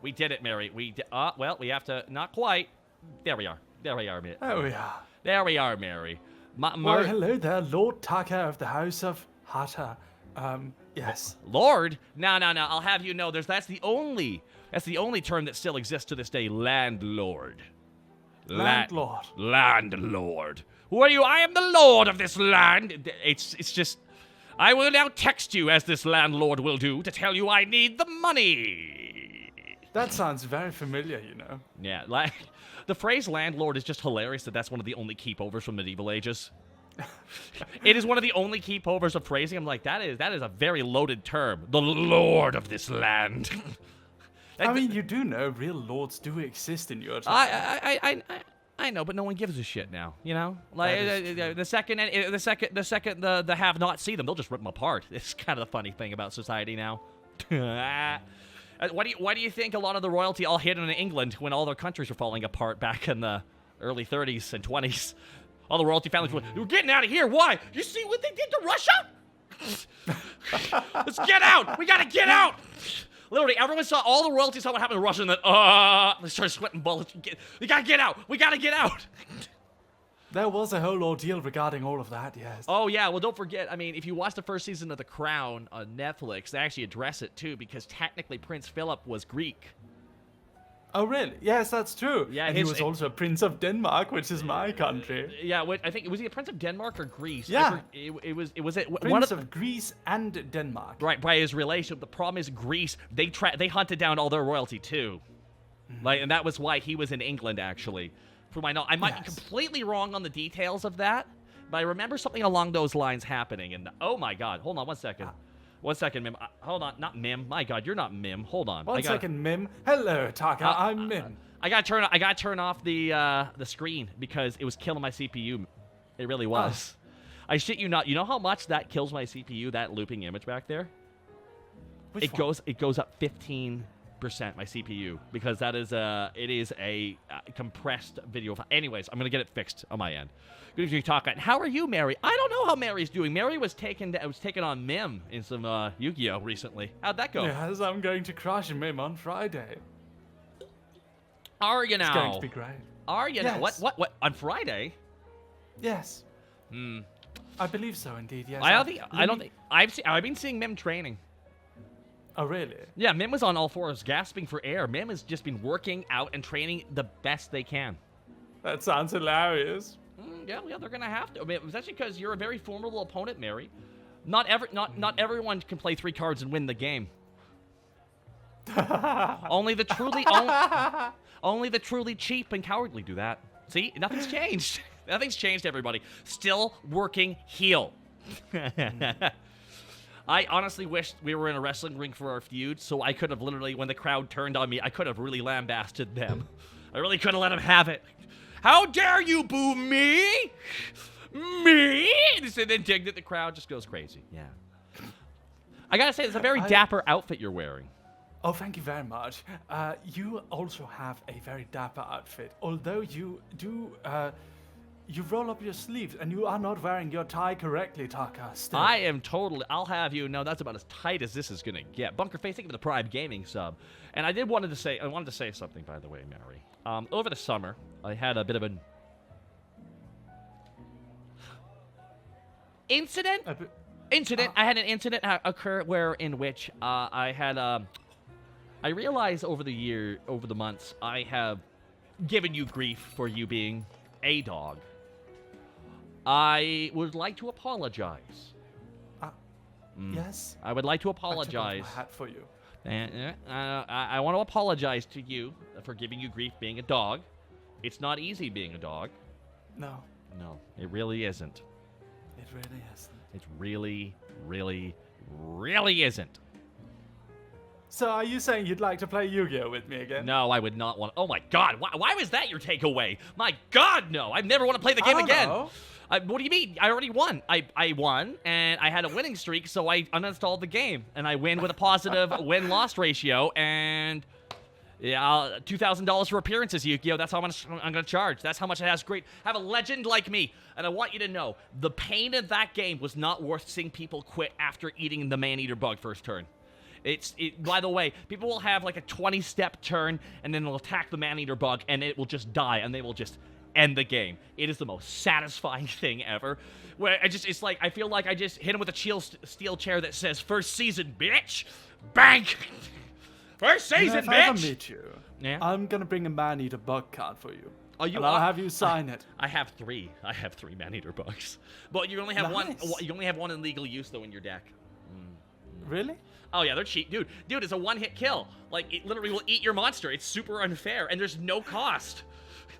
We did it, Mary. Well, we have to... Not quite. There we are. There we are, Mary. There we are. There we are, Mary. Well, hello there, Lord Tucker of the House of Hatter. Yes. Lord? No. I'll have you know, that's the only term that still exists to this day. Landlord. Landlord. Landlord. Who are you? I am the lord of this land. It's just... I will now text you, as this landlord will do, to tell you I need the money. That sounds very familiar, you know. Yeah, like... The phrase landlord is just hilarious that's one of the only keepovers from medieval ages. It is one of the only keepovers of phrasing. I'm like, that is a very loaded term. The lord of this land. I mean, you do know real lords do exist in your time. I know, but no one gives a shit now. You know, like the second the have-nots see them, they'll just rip them apart. It's kind of the funny thing about society now. Why do you think a lot of the royalty all hid in England when all their countries were falling apart back in the early 30s and 20s? All the royalty families were getting out of here. Why? You see what they did to Russia? Let's get out. We gotta get out. Literally, everyone saw, all the royalty saw what happened to Russia, and then they started sweating bullets. We gotta get out. We gotta get out. There was a whole ordeal regarding all of that, yes. Oh, yeah. Well, don't forget, I mean, if you watch the first season of The Crown on Netflix, they actually address it, too, because technically Prince Philip was Greek. Oh, really? Yes, that's true. Yeah, and he was also a Prince of Denmark, which is my country. Yeah, I think, was he a Prince of Denmark or Greece? Yeah. Prince of Greece and Denmark. Right, by his relationship. The problem is Greece, they hunted down all their royalty, too. Like, and that was why he was in England, actually. For my knowledge, I might be completely wrong on the details of that, but I remember something along those lines happening. And oh my God, hold on 1 second. 1 second, Mim. Hold on, not Mim. My God, you're not Mim. Hold on. 1 second, Mim. Hello, Taka. I'm Mim. I gotta turn off the screen because it was killing my CPU. It really was. I shit you not. You know how much that kills my CPU? That looping image back there. It goes up 15%, my CPU, because that is it is a compressed video file. Anyways, I'm gonna get it fixed on my end. Good evening, Taka. How are you, Mary? I don't know how Mary's doing. Mary was taken on Mim in some Yu-Gi-Oh recently. How'd that go? Yes, I'm going to crush Mim on Friday. Are you now? It's going to be great. Are you now? What? On Friday? Yes. I believe so, indeed. Yes. I don't think I've been seeing Mim training. Oh, really? Yeah, Mim was on all fours, gasping for air. Mim has just been working out and training the best they can. That sounds hilarious. Yeah, they're gonna have to. I mean, especially because you're a very formidable opponent, Mary. Not everyone can play 3 cards and win the game. only the truly cheap and cowardly do that. See, nothing's changed. Nothing's changed, everybody. Still working heel. I honestly wish we were in a wrestling ring for our feud, so I could have literally, when the crowd turned on me, I could have really lambasted them. I really could have let them have it. How dare you boo me? Me? This is indignant. The crowd just goes crazy. Yeah. I gotta say, it's a very dapper outfit you're wearing. Oh, thank you very much. You also have a very dapper outfit, although you do. You roll up your sleeves, and you are not wearing your tie correctly, Taka. Still. I am totally. I'll have you know that's about as tight as this is gonna get. Bunker Face, thank you for the Prime Gaming sub. And I wanted to say something, by the way, Mary. Over the summer, I had a bit of an incident. I had an incident occur in which I had. I realized over the months, I have given you grief for you being a dog. I would like to apologize. Yes? I would like to apologize. I took off my hat for you. And I want to apologize to you for giving you grief being a dog. It's not easy being a dog. No. No, it really isn't. It really isn't. It really, really, really isn't. So are you saying you'd like to play Yu-Gi-Oh with me again? No, I would not want. Oh my God! Why was that your takeaway? My God, no! I never want to play the game again. Know. What do you mean? I already won. I won, and I had a winning streak, so I uninstalled the game, and I win with a positive win-loss ratio, and yeah, $2,000 for appearances, Yu-Gi-Oh! That's how much I'm gonna charge. That's how much it has. Great. Have a legend like me, and I want you to know the pain of that game was not worth seeing people quit after eating the man-eater bug first turn. By the way, people will have like a 20-step turn, and then they'll attack the man-eater bug, and it will just die, and they will just end the game. It is the most satisfying thing ever. Where it's like I feel like I just hit him with a steel chair that says "First season, bitch." Bank. First season, if bitch. I ever meet you, Yeah. I'm gonna bring a man-eater bug card for you. Oh, you and I'll have you sign it. I have three. I have 3 man-eater bugs, but you only have one. You only have one in legal use though in your deck. Really? Oh yeah, they're cheap, dude. Dude, it's a one-hit kill. Like it literally will eat your monster. It's super unfair, and there's no cost.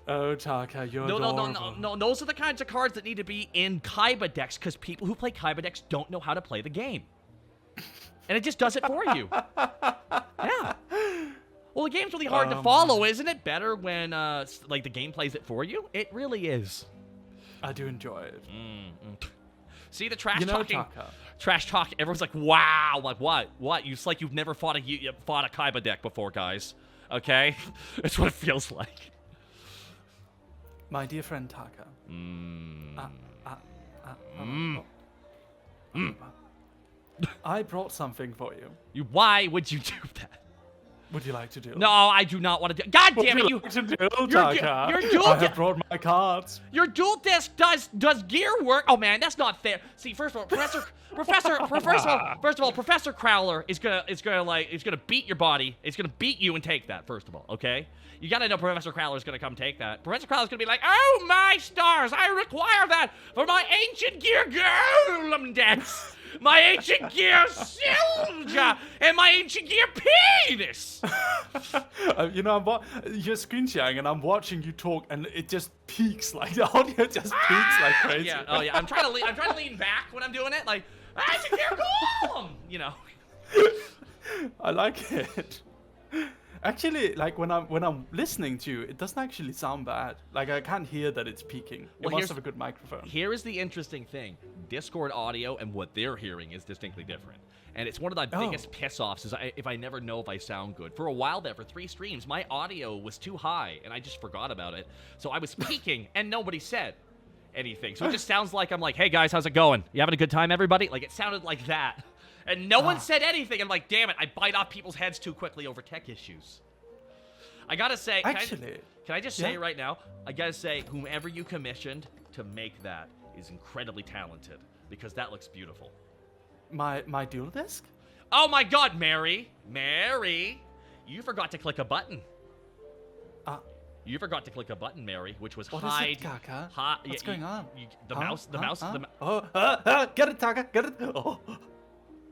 Oh, Taka, you're adorable. No. Those are the kinds of cards that need to be in Kaiba decks because people who play Kaiba decks don't know how to play the game, and it just does it for you. Yeah. Well, the game's really hard to follow, isn't it? Better when like the game plays it for you. It really is. I do enjoy it. See the trash You know, talking. Taka. Trash talk. Everyone's like, "Wow!" Like what? What? It's like you've never fought a Kaiba deck before, guys. Okay, it's what it feels like. My dear friend Taka. I brought something for you. Why would you do that? Would you like to do? No, I do not want to do. God damn it! Would you like to do, Taka? Your dual I have brought my cards. Your dual disc does gear work. Oh man, that's not fair. See, first of all, Professor Crowler is gonna beat your body. It's gonna beat you and take that. First of all, okay. You gotta know Professor Crowler's gonna come take that. Professor Crowler's gonna be like, "Oh my stars! I require that for my ancient gear golem decks." My ancient gear Silja and my ancient gear penis. You know, you're screen sharing, and I'm watching you talk, and it just peaks like the audio just peaks like crazy. Yeah. Oh yeah. I'm trying to lean back when I'm doing it, like ancient gear golem. You know. I like it. Actually, like when I'm listening to you, it doesn't actually sound bad. Like I can't hear that it's peaking. It must have a good microphone. Here is the interesting thing: Discord audio and what they're hearing is distinctly different. And it's one of the biggest piss-offs is if I never know if I sound good. For a while there, for 3 streams, my audio was too high, and I just forgot about it. So I was peaking, and nobody said anything. So it just sounds like I'm like, "Hey guys, how's it going? You having a good time, everybody?" Like it sounded like that. And no one said anything. I'm like, damn it, I bite off people's heads too quickly over tech issues. I gotta say, can I just say right now, I gotta say, whomever you commissioned to make that is incredibly talented, because that looks beautiful. My dual disc? Oh my God, Mary, you forgot to click a button. You forgot to click a button, Mary, which was what hide. Is it, Taka? What's going on? The mouse. Get it, Taka, get it. Oh.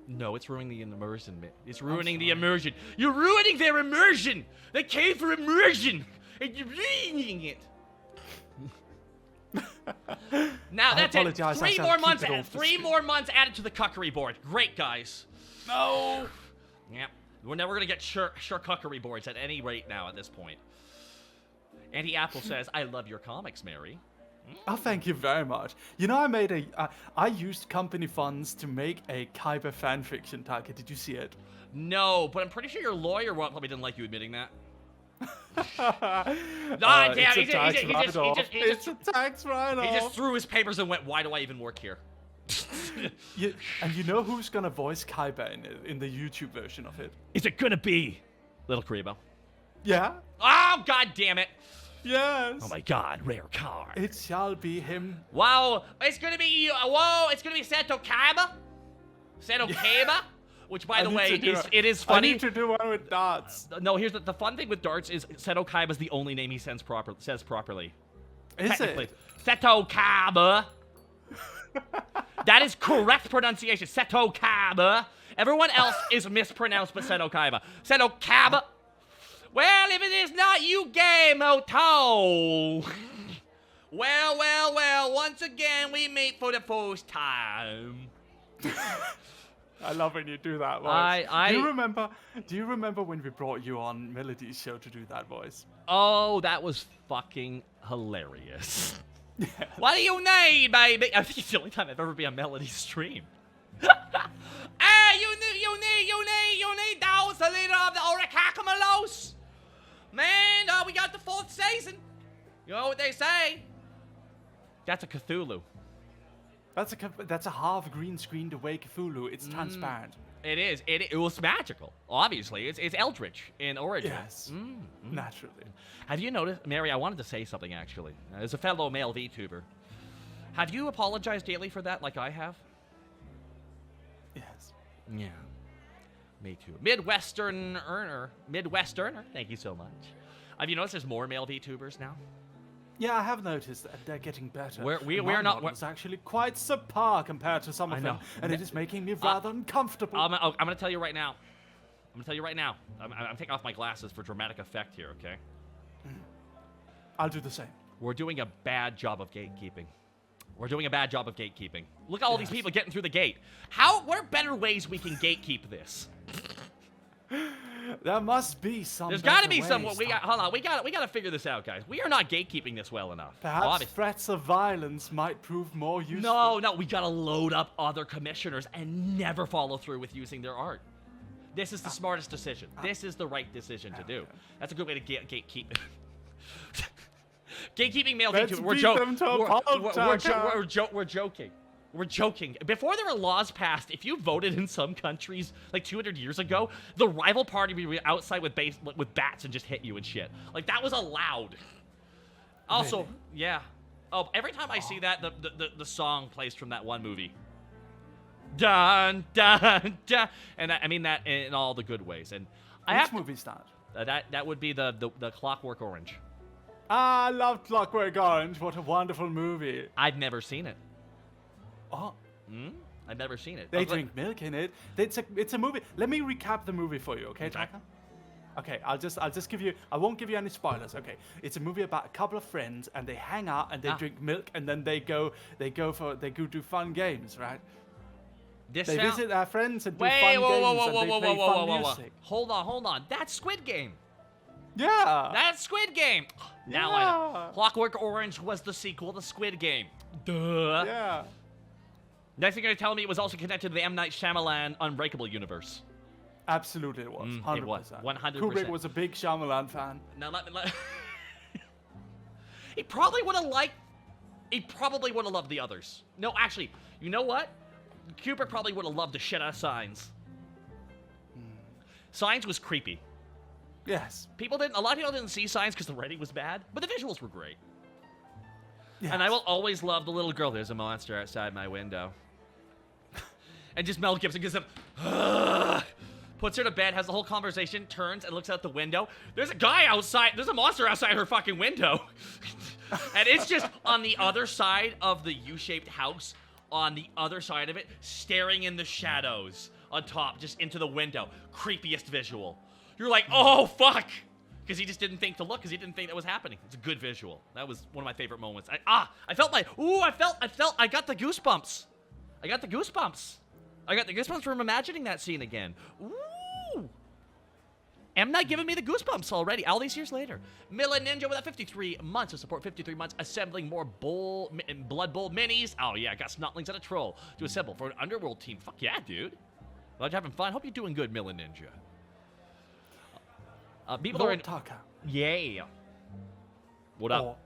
No, it's ruining the immersion. It's ruining the immersion. You're ruining their immersion. They came for immersion, and you're ruining it. Now that's it. 3 more months. 3 more months added to the cuckery board. Great, guys. No. Yeah, we're never gonna get sure cuckery boards at any rate now at this point. Andy Apple says, "I love your comics, Mary." Oh, thank you very much. You know, I used company funds to make a Kaiba fanfiction, Taka. Did you see it? No, but I'm pretty sure your lawyer probably didn't like you admitting that. It's a tax write-off. It's a tax write-off. He just threw his papers and went, why do I even work here? And you know who's gonna voice Kaiba in the YouTube version of it? Is it gonna be Little Krimbo? Yeah? Oh, god damn it. Yes. Oh my god, rare card. It shall be him. Wow, it's gonna be, it's gonna be Seto Kaiba? Seto Kaiba? Which, by the way, it is funny. I need to do one with darts. No, here's the fun thing with darts is Seto Kaiba is the only name he says properly. Is it? Seto Kaiba. That is correct pronunciation. Seto Kaiba. Everyone else is mispronounced but Seto Kaiba. Seto Kaiba. Well, if it is not you, Moto. Well, once again, we meet for the first time. I love when you do that voice. Do you remember when we brought you on Melody's show to do that voice? Oh, that was fucking hilarious. Yeah. What do you need, baby? I think it's the only time I've ever been on Melody's stream. Hey, you need those a liter of the Oricacamalos. Man, we got the 4th season. You know what they say? That's a Cthulhu. That's a half green screened away Cthulhu. It's transparent. It is. It was magical. Obviously, it's eldritch in origin. Yes, naturally. Have you noticed, Mary? I wanted to say something actually. As a fellow male VTuber, have you apologized daily for that, like I have? Yes. Yeah. Me too. Midwesterner. Thank you so much. Have you noticed there's more male VTubers now? Yeah, I have noticed that they're getting better. We're not. It's actually quite subpar compared to some of them, and it is making me rather uncomfortable. I'm gonna tell you right now. I'm taking off my glasses for dramatic effect here. Okay. I'll do the same. We're doing a bad job of gatekeeping. Look at all these people getting through the gate. What are better ways we can gatekeep this? There must be some. There's got to be some. Hold on. We got to figure this out, guys. We are not gatekeeping this well enough. Perhaps threats of violence might prove more useful. No. We got to load up other commissioners and never follow through with using their art. This is the smartest decision. This is the right decision to do. That's a good way to gatekeep. Gatekeeping male VTubers. We're joking. We're joking. Before there were laws passed, if you voted in some countries like 200 years ago, the rival party would be outside with bats and just hit you and shit. Like, that was allowed. Also, really? Yeah. Oh, every time I see that, the song plays from that one movie. Dun, dun, dun. And I mean that in all the good ways. And which movie start? That would be the Clockwork Orange. I love Clockwork Orange. What a wonderful movie. I've never seen it. Oh. I've never seen it. They drink milk in it. It's a movie. Let me recap the movie for you, okay, Taka? Okay, I'll just give you. I won't give you any spoilers. Okay, it's a movie about a couple of friends, and they hang out and they drink milk, and then they go do fun games, right? They visit their friends and do fun games and they play fun music. Hold on. That's Squid Game. Yeah. That's Squid Game. Now I know. Clockwork Orange was the sequel to Squid Game. Duh. Yeah. Next thing you're going to tell me it was also connected to the M. Night Shyamalan Unbreakable universe. Absolutely it was. 100%. It was. 100%. Kubrick was a big Shyamalan fan. Now let He probably would have loved the others. No, actually, you know what? Kubrick probably would have loved the shit out of Signs. Signs was creepy. Yes. A lot of people didn't see Signs because the writing was bad, but the visuals were great. Yes. And I will always love the little girl. There's a monster outside my window. And just Mel Gibson gives him, puts her to bed, has the whole conversation, turns and looks out the window. There's a guy outside. There's a monster outside her fucking window. And it's just on the other side of the U-shaped house, on the other side of it, staring in the shadows on top, just into the window. Creepiest visual. You're like, oh, fuck. Because he just didn't think to look, because he didn't think that was happening. It's a good visual. That was one of my favorite moments. I got the goosebumps. I got the goosebumps from imagining that scene again. Ooh. am not giving me the goosebumps already. All these years later. Milla Ninja with a 53 months to support 53 months, assembling more Blood Bowl minis. Oh, yeah, got Snotlings and a Troll to assemble for an Underworld team. Fuck yeah, dude. Glad you're having fun. Hope you're doing good, Milla Ninja. People are in... Taka. Yeah. What up?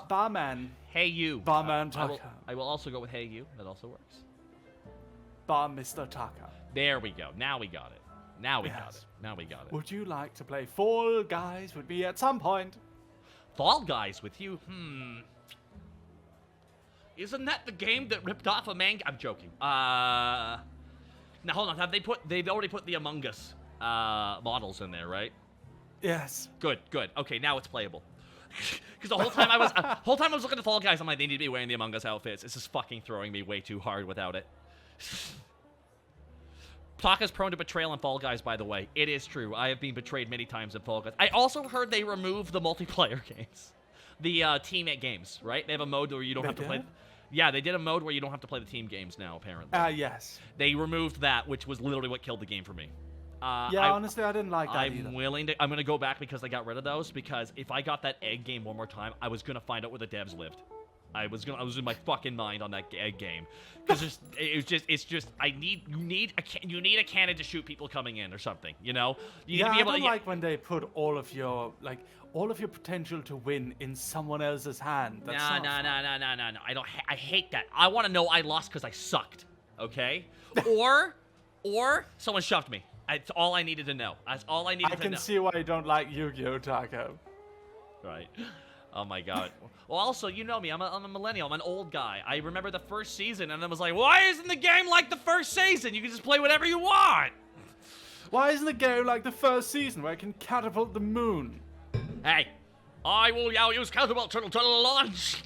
Barman. Hey, you. Barman Taka. I will also go with hey, you. That also works. Bar Mr. Taka. There we go. Now we got it. Now we got it. Now we got it. Would you like to play Fall Guys with me at some point? Fall Guys with you? Isn't that the game that ripped off a manga? I'm joking. Now hold on. They've already put the Among Us models in there, right? Yes. Good. Okay, now it's playable. Because the whole time I was looking at Fall Guys, I'm like, they need to be wearing the Among Us outfits. This is fucking throwing me way too hard without it. Taka's prone to betrayal in Fall Guys, by the way. It is true. I have been betrayed many times in Fall Guys. I also heard they removed the multiplayer games. The teammate games, right? They have a mode where you don't have to play... Yeah, they did a mode where you don't have to play the team games now, apparently. Yes. They removed that, which was literally what killed the game for me. Honestly, I didn't like that either. I'm going to go back because they got rid of those, because if I got that egg game one more time, I was going to find out where the devs lived. I was in my fucking mind on that egg game, because you need a cannon to shoot people coming in or something, you know? You need to be able I don't like when they put all of your potential to win in someone else's hand. No. I hate that. I want to know I lost because I sucked, okay? or someone shoved me. That's all I needed to know. That's all I needed to know. I can see why you don't like Yu-Gi-Oh, Taco. Right. Oh my god. Well, also, you know me. I'm a millennial. I'm an old guy. I remember the first season, and I was like, why isn't the game like the first season? You can just play whatever you want. Why isn't the game like the first season where I can catapult the moon? Hey, I will now use catapult to launch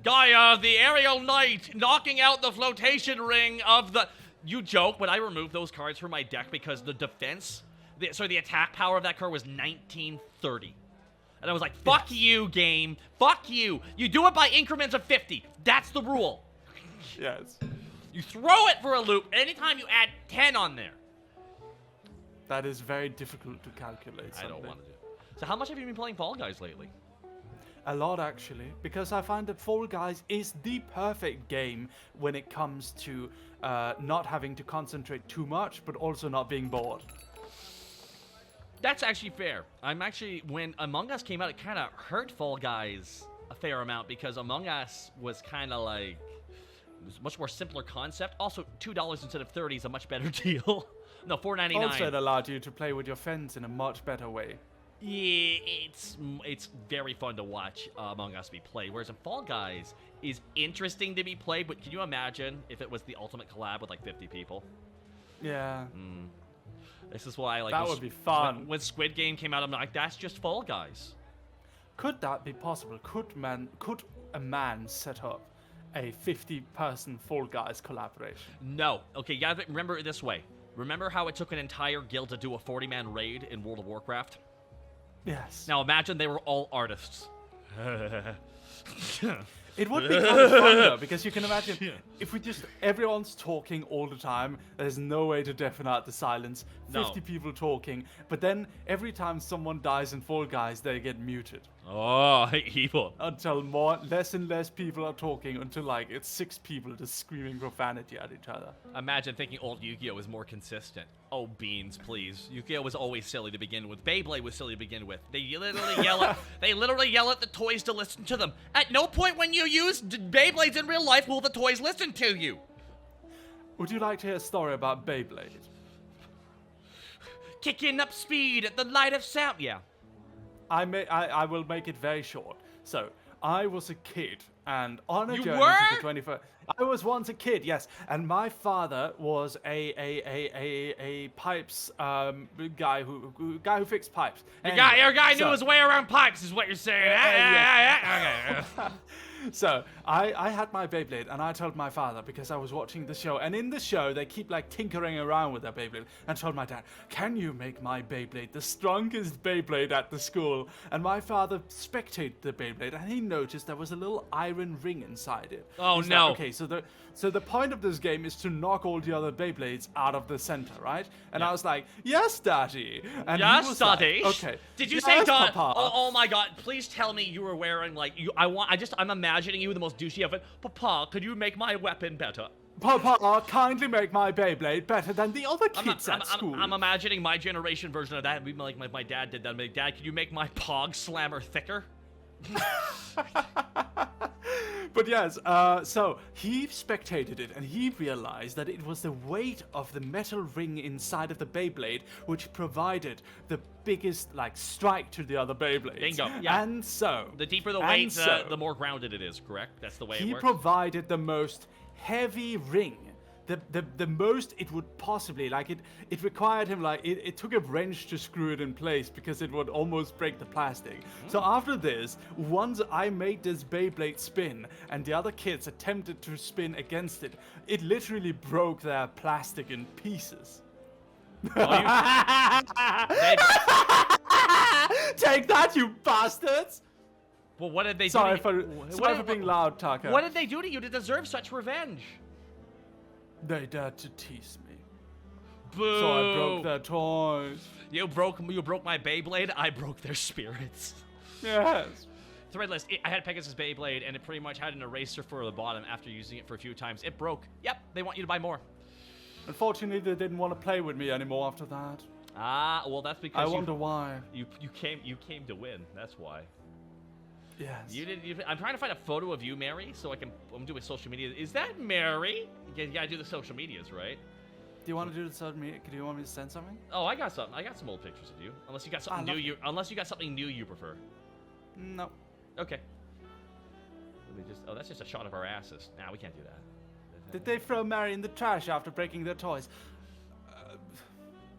the aerial knight, knocking out the flotation ring of the... You joke, but I removed those cards from my deck because the defense, the attack power of that card was 1930. And I was like, fuck you, game. Fuck you. You do it by increments of 50. That's the rule. Yes. You throw it for a loop anytime you add 10 on there. That is very difficult to calculate. I don't want to do it. So how much have you been playing Fall Guys lately? A lot, actually, because I find that Fall Guys is the perfect game when it comes to not having to concentrate too much, but also not being bored. That's actually fair. When Among Us came out, it kind of hurt Fall Guys a fair amount, because Among Us was kind of like, it was a much more simpler concept. Also, $2 instead of $30 is a much better deal. No, $4.99. Also, it allowed you to play with your friends in a much better way. Yeah, it's very fun to watch Among Us be played, whereas in Fall Guys is interesting to be played, but can you imagine if it was the ultimate collab with like 50 people? Yeah. This is why, like, that would be fun. When Squid Game came out, I'm like, that's just Fall Guys. Could that be possible? Could a man set up a 50-person Fall Guys collaboration? No. Okay, yeah, remember it this way. Remember how it took an entire guild to do a 40-man raid in World of Warcraft? Yes. Now imagine they were all artists. It would be kind of fun though, because you can imagine if everyone's talking all the time, there's no way to deafen out the silence. 50 people talking, but then every time someone dies in Fall Guys, they get muted. Oh, evil. Until less and less people are talking, until like it's 6 people just screaming profanity at each other. Imagine thinking old Yu-Gi-Oh was more consistent. Oh, beans, please. Yu-Gi-Oh was always silly to begin with. Beyblade was silly to begin with. They literally yell at the toys to listen to them. At no point when you use Beyblades in real life will the toys listen to you. Would you like to hear a story about Beyblade? Kicking up speed at the light of sound. Yeah. I will make it very short. So, I was a kid, and on a journey to the 21st... I was once a kid, yes, and my father was a pipes guy who fixed pipes. Your guy knew his way around pipes, is what you're saying. So I had my Beyblade, and I told my father because I was watching the show, and in the show they keep like tinkering around with their Beyblade, and told my dad, "Can you make my Beyblade the strongest Beyblade at the school?" And my father spectated the Beyblade, and he noticed there was a little iron ring inside it. Oh, He's no. like, okay, so the point of this game is to knock all the other Beyblades out of the center, right? And Yeah. I was like, "Yes, Daddy." And he Yes, was Daddy. like, okay. Did you "Yes, say Dad? Papa." Oh my God! Please tell me you were wearing like you. I'm imagining you with the most douchey outfit. Papa, could you make my weapon better? Papa, kindly make my Beyblade better than the other kids at school. I'm imagining my generation version of that. It'd be like my dad did that. I'm like, Dad, could you make my Pog Slammer thicker? But yes, so he spectated it, and he realized that it was the weight of the metal ring inside of the Beyblade which provided the biggest like strike to the other Beyblades. Bingo, yeah. And so The deeper the and weight, so, the more grounded it is. Correct? That's the way it he works. provided the most heavy ring. The most it would possibly, like it required him, like it took a wrench to screw it in place because it would almost break the plastic. So after this, once I made this Beyblade spin and the other kids attempted to spin against it, it literally broke their plastic in pieces. Take that, you bastards! Well, what did they do? Sorry to you? for being loud, Tucker. What did they do to you to deserve such revenge? They dared to tease me, Boo! so I broke their toys. You broke my Beyblade. I broke their spirits. Yes. Threadless. I had Pegasus Beyblade, and it pretty much had an eraser for the bottom after using it for a few times. It broke. Yep. They want you to buy more. Unfortunately, they didn't want to play with me anymore after that. Ah, well, that's because I wonder why. you came to win. That's why. Yes. I'm trying to find a photo of you, Mary, so I'm doing social media. Is that Mary? You gotta do the social medias, right? Do you want to do the social media? Do you want me to send something? Oh, I got something. I got some old pictures of you. Unless you got something new. Unless you got something new you prefer. No. Okay. Let me just. Oh, that's just a shot of our asses. Nah, we can't do that. Did they throw Mary in the trash after breaking their toys?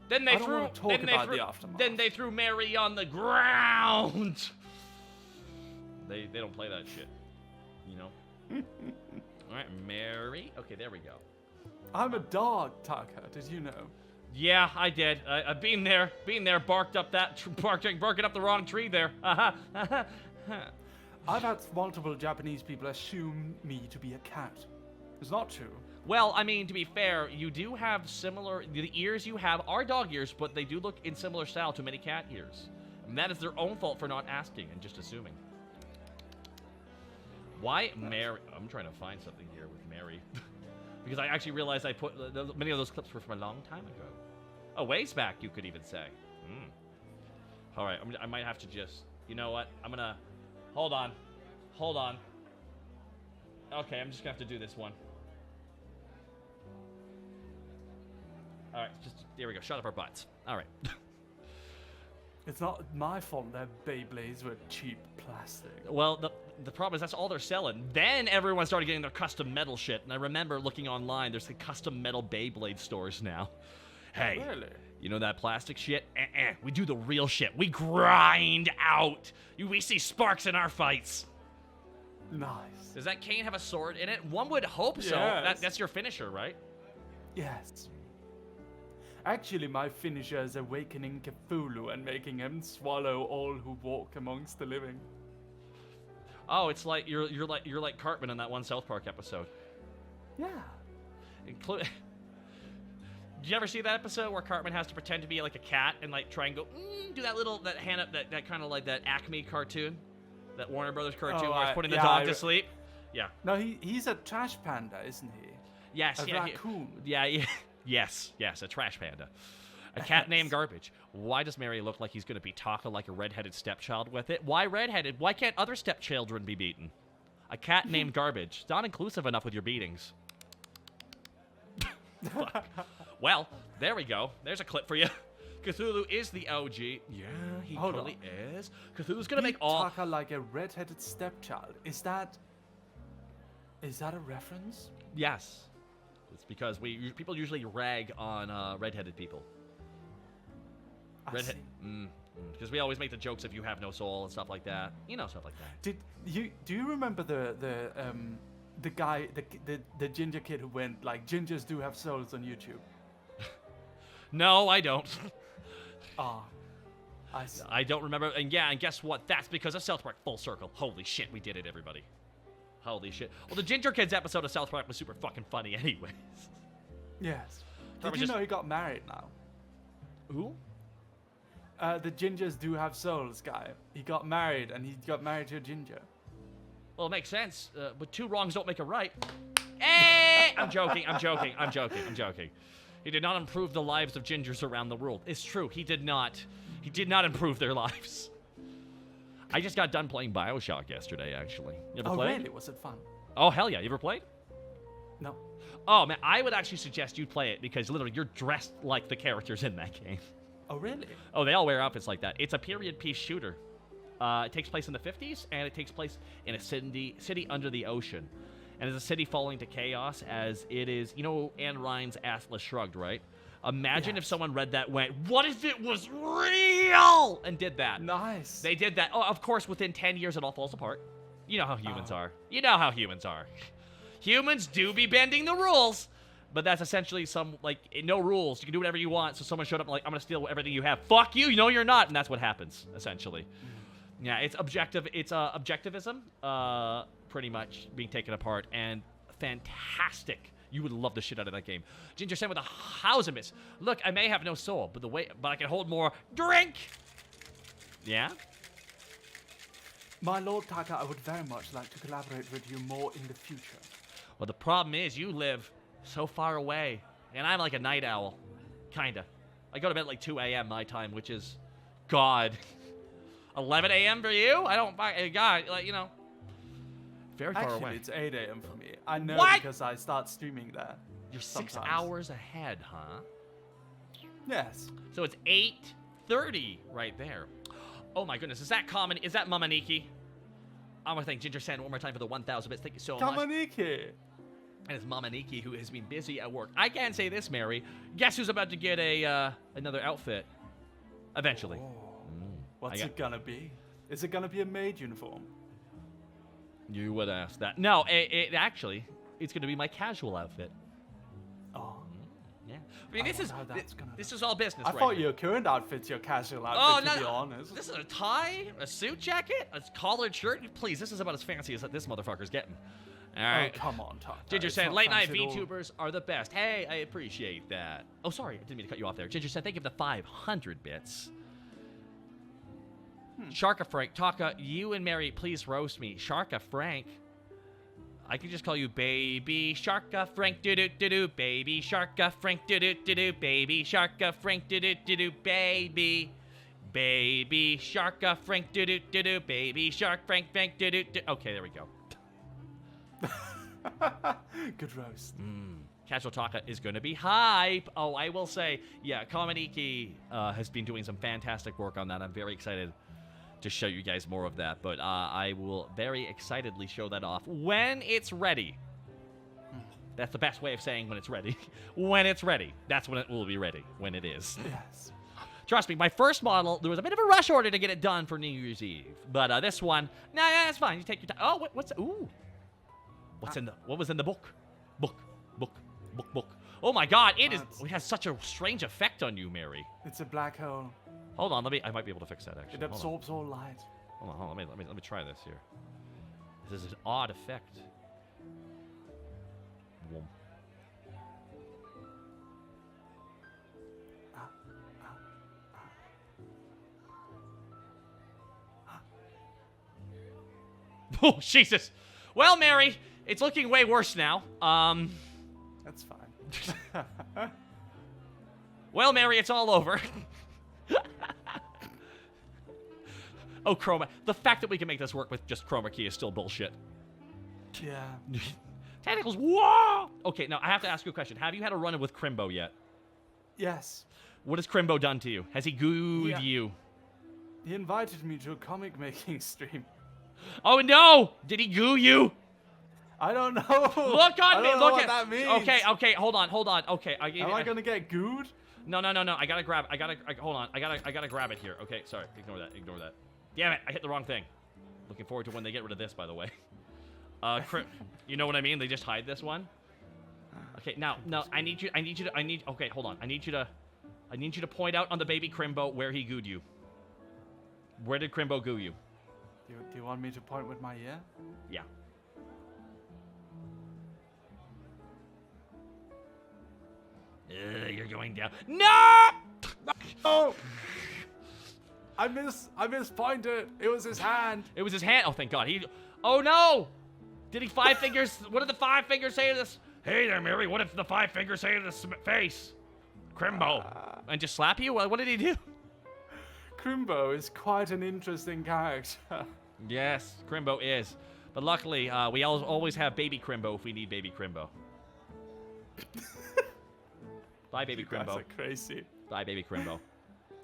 Then they I don't threw. wanna talk then they about threw. the aftermath. Then they threw Mary on the ground. They don't play that shit, you know. All right, Mary. Okay, there we go. I'm a dog, Tucker. Did you know? Yeah, I did. I've been there, barking up the wrong tree there. I've had multiple Japanese people assume me to be a cat. It's not true. Well, I mean, to be fair, you do have the ears you have are dog ears, but they do look in similar style to many cat ears. And that is their own fault for not asking and just assuming. Why Mary? I'm trying to find something here with Mary. Because I actually realized I put many of those clips were from a long time ago. A ways back, you could even say. All right, I might have to just. You know what? I'm gonna. Hold on. Okay, I'm just gonna have to do this one. All right, there we go. Shut up our butts. All right. It's not my fault that Beyblades were cheap plastic. Well, the problem is that's all they're selling. Then everyone started getting their custom metal shit. And I remember looking online, there's the custom metal Beyblade stores now. Hey, Really? you know that plastic shit? We do the real shit. We grind out. We see sparks in our fights. Nice. Does that cane have a sword in it? One would hope so. Yes. That's your finisher, right? Yes. Actually, my finisher is awakening Cthulhu and making him swallow all who walk amongst the living. Oh, it's like you're like Cartman in that one South Park episode. Yeah. Did you ever see that episode where Cartman has to pretend to be like a cat and like try and go do that hand up, that kind of like that Acme cartoon, that Warner Brothers cartoon where he's putting the dog to sleep? Yeah. No, he's a trash panda, isn't he? Yes. A raccoon. Yeah. Yes, a trash panda. A cat named Garbage. Why does Mary look like he's going to be talking like a redheaded stepchild with it? Why redheaded? Why can't other stepchildren be beaten? A cat named Garbage. It's not inclusive enough with your beatings. Fuck. Well, there we go. There's a clip for you. Cthulhu is the OG. Yeah, he totally is. Cthulhu's going to make all... Tucker like a redheaded stepchild. Is that a reference? Yes. It's because people usually rag on redheaded people. I see. Because we always make the jokes if you have no soul and stuff like that. You know, stuff like that. Do you remember the guy, the ginger kid who went like, gingers do have souls on YouTube? No, I don't. I don't remember. And yeah, and guess what? That's because of South Park Full Circle. Holy shit, we did it, everybody. Holy shit. Well, the Ginger Kids episode of South Park was super fucking funny anyways. Yes. Did you know he got married now? Who? The gingers do have souls guy. He got married, and he got married to a ginger. Well, it makes sense, but two wrongs don't make a right. Hey! I'm joking. He did not improve the lives of gingers around the world. It's true, he did not. He did not improve their lives. I just got done playing Bioshock yesterday, actually. You ever played? Oh, really? Was it fun? Oh, hell yeah. You ever played? No. Oh, man, I would actually suggest you play it because literally you're dressed like the characters in that game. Oh, really? Oh, they all wear outfits like that. It's a period piece shooter. It takes place in the 50s, and it takes place in a city under the ocean. And it's a city falling to chaos as it is, you know, Anne Ryan's Atlas Shrugged, right? Imagine if someone read that, went, what if it was real? And did that. Nice. They did that. Oh, of course, within 10 years, it all falls apart. You know how humans are. Humans do be bending the rules. But that's essentially no rules. You can do whatever you want. So someone showed up like, I'm going to steal everything you have. Fuck you. You know you're not. And that's what happens, essentially. Yeah, it's objective. It's objectivism, pretty much being taken apart. And fantastic. You would love the shit out of that game. Ginger Sen with a house miss. Look, I may have no soul, but I can hold more drink. Yeah? My Lord Taka, I would very much like to collaborate with you more in the future. Well, the problem is you live so far away, and I'm like a night owl, kinda. I go to bed at like 2 a.m. my time, which is, God, 11 a.m. for you? I don't, God, like, you know, very far Actually, away. It's 8 a.m. for me. I know What? because I start streaming there. You're sometimes. 6 hours ahead, huh? Yes. So it's 8:30 right there. Oh my goodness, is that common? Is that Mama Nikki? I want to thank Ginger Sen one more time for the 1,000 bits. Thank you so much. Kamaniki. And it's Mama Nikki who has been busy at work. I can't say this, Mary. Guess who's about to get another outfit? Eventually. What's it gonna be? Is it gonna be a maid uniform? You would ask that. No, it's going to be my casual outfit. Oh. Yeah. I mean, this is all business, I right? thought your current outfit's your casual outfit, to be honest. This is a tie, a suit jacket, a collared shirt. Please, this is about as fancy as this motherfucker's getting. All right. Oh, come on, Tuck. Ginger said, late night VTubers are the best. Hey, I appreciate that. Oh, sorry. I didn't mean to cut you off there. Ginger said, thank you for the 500 bits. Sharka Frank, Taka, you and Mary, please roast me. Sharka Frank. I can just call you Baby Sharka Frank, do-do-do-do, Baby Sharka Frank, do-do-do-do, Baby Sharka Frank, do-do-do-do, baby. Baby Sharka Frank, do-do-do-do, Baby Shark Frank, do-do-do. Okay, there we go. Good roast. Casual Taka is going to be hype. Oh, I will say, yeah, Kamaniki has been doing some fantastic work on that. I'm very excited to show you guys more of that, but I will very excitedly show that off when it's ready. That's the best way of saying when it's ready. When it's ready. That's when it will be ready. When it is. Yes. Trust me, my first model, there was a bit of a rush order to get it done for New Year's Eve. But this one, nah, that's fine. You take your time. Oh, what's... Ooh. What was in the book? Book. Oh my God, it has such a strange effect on you, Mary. It's a black hole. Hold on, I might be able to fix that actually. It absorbs all light. Hold on, let me try this here. This is an odd effect. Oh, Jesus. Well, Mary, it's looking way worse now. That's fine. Well, Mary, it's all over. Oh, chroma. The fact that we can make this work with just chroma key is still bullshit. Yeah. Tentacles, whoa! Okay, now I have to ask you a question. Have you had a run-in with Krimbo yet? Yes. What has Krimbo done to you? Has he gooed you? He invited me to a comic making stream. Oh, no! Did he goo you? I don't know. Look on me. Look at that means. Okay. Hold on. Okay. Am I gonna get gooed? No. I gotta grab. Hold on. I gotta grab it here. Okay. Sorry. Ignore that. Damn it. I hit the wrong thing. Looking forward to when they get rid of this, by the way. You know what I mean? They just hide this one. Okay. Now, okay. Hold on. I need you to point out on the baby Krimbo where he gooed you. Where did Krimbo goo you? Do you want me to point with my ear? Yeah. You're going down. No! Oh! I mispointed. It was his hand. It was his hand. Oh, thank God. Oh no! Did he five fingers? What did the five fingers say to this? Hey there, Mary. What did the five fingers say to this face? Krimbo. And just slap you? What did he do? Krimbo is quite an interesting character. Yes, Krimbo is. But luckily, we always have baby Krimbo if we need baby Krimbo. Bye, baby You Krimbo. guys are crazy. Bye, baby Krimbo.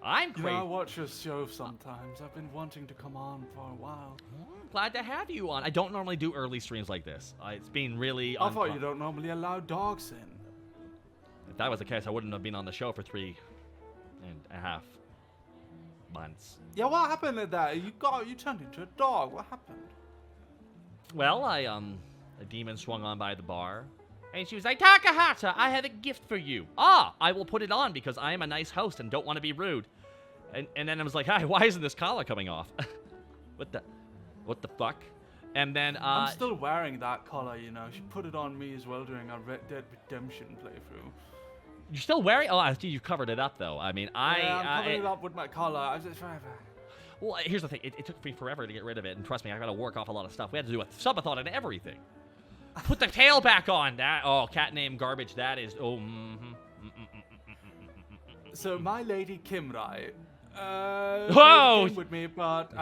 I'm crazy. I watch your show sometimes. I've been wanting to come on for a while. Glad to have you on. I don't normally do early streams like this. It's been really. I thought you don't normally allow dogs in. If that was the case, I wouldn't have been on the show for 3.5 months. Yeah, what happened at that? You turned into a dog. What happened? Well, a demon swung on by the bar, and she was like, "Takahata, I have a gift for you. I will put it on because I am a nice host and don't want to be rude." And then I was like, "Hi, why isn't this collar coming off?" What the fuck? And then I'm still wearing that collar, you know. She put it on me as well during our Red Dead Redemption playthrough. You're still wearing? Oh, I see you covered it up though. I mean, I'm covering it up with my collar. I just forever. Well, here's the thing. It took me forever to get rid of it, and trust me, I got to work off a lot of stuff. We had to do a subathon and everything. Put the tail back on. Cat name garbage. That is. So my lady Kimrai, Whoa! came with me, but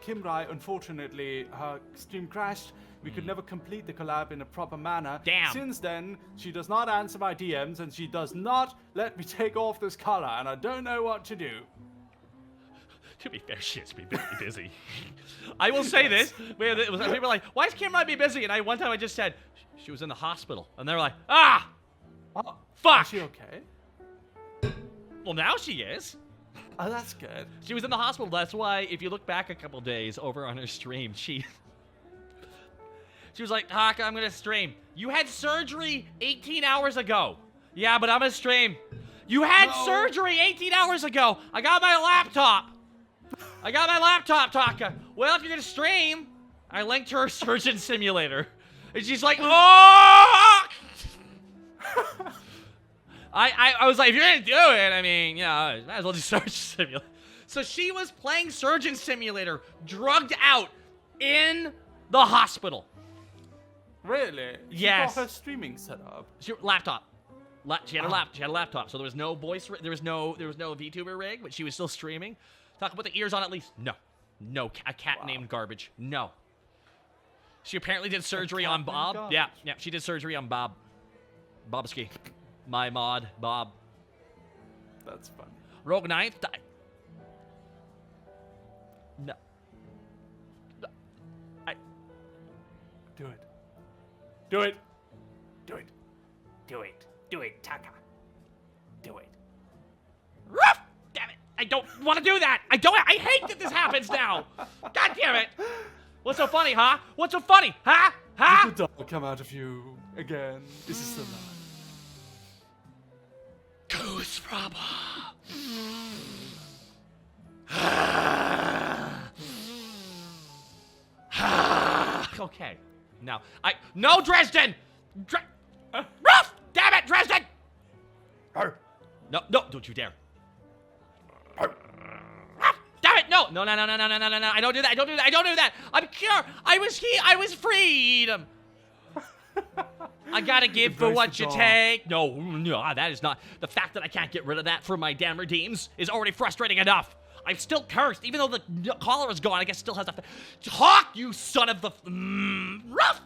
Kimrai, unfortunately, her stream crashed. We could never complete the collab in a proper manner. Damn. Since then, she does not answer my DMs, and she does not let me take off this collar, and I don't know what to do. To be fair, she has to be very busy. I will say this. People were like, why is Kimrai be busy? And one time I just said, she was in the hospital. And they were like, fuck. Is she okay? Well, now she is. Oh, that's good. She was in the hospital. That's why, if you look back a couple days over on her stream, she was like, Haka, I'm going to stream. You had surgery 18 hours ago. Yeah, but I'm going to stream. You had surgery 18 hours ago. I got my laptop. Taka. Well, if you're going to stream, I linked her surgeon simulator. And she's like, oh! I was like, if you're going to do it, I mean, might as well do surgeon simulator. So she was playing surgeon simulator, drugged out in the hospital. Really? Yes. She got her streaming set up. Laptop. She had a laptop, so there was no voice. There was no VTuber rig, but she was still streaming. Talk about the ears on at least. No. A cat named Garbage. No. She apparently did surgery on Bob. Yeah. She did surgery on Bob. Bobski. My mod, Bob. That's funny. Rogue Ninth died. No. Do it. Do it, Taka. Do it. Ruff! Damn it! I don't want to do that! I hate that this happens now! God damn it! What's so funny, huh? What's so funny, huh? Did the dog come out of you again? Is this the line? Goose rubber. Okay. Now, no, Dresden! Ruff! Damn it, Dresden! No, don't you dare. Ruff! Damn it, no! No. I don't do that. I'm pure. I was freedom. I gotta give for what you take. No, that is not. The fact that I can't get rid of that from my damn redeems is already frustrating enough. I'm still cursed, even though the collar is gone. I guess it still has a Hawk, you son of the Ruff!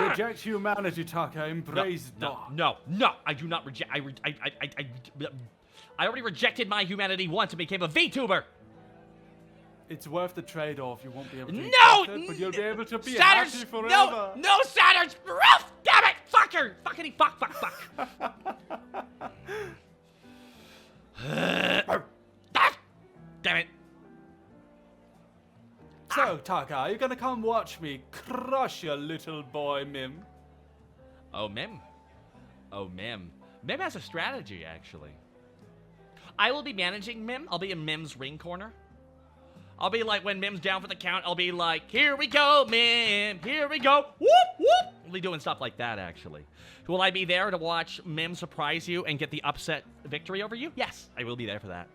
Reject humanity, Taka. Embrace dog. No. I do not reject. I already rejected my humanity once and became a VTuber. It's worth the trade-off. You won't be able to eat No! chocolate, but you'll be able to be Saturn's, happy forever. no, Saturn's roof! Damn it! Fucker! Fuckity fuck. Damn it. So, Taka, are you gonna come watch me crush your little boy, Mim? Oh, Mim. Mim has a strategy, actually. I will be managing Mim. I'll be in Mim's ring corner. I'll be like, when Mim's down for the count, I'll be like, here we go, Mim, here we go, whoop, whoop. We'll be doing stuff like that, actually. Will I be there to watch Mim surprise you and get the upset victory over you? Yes, I will be there for that.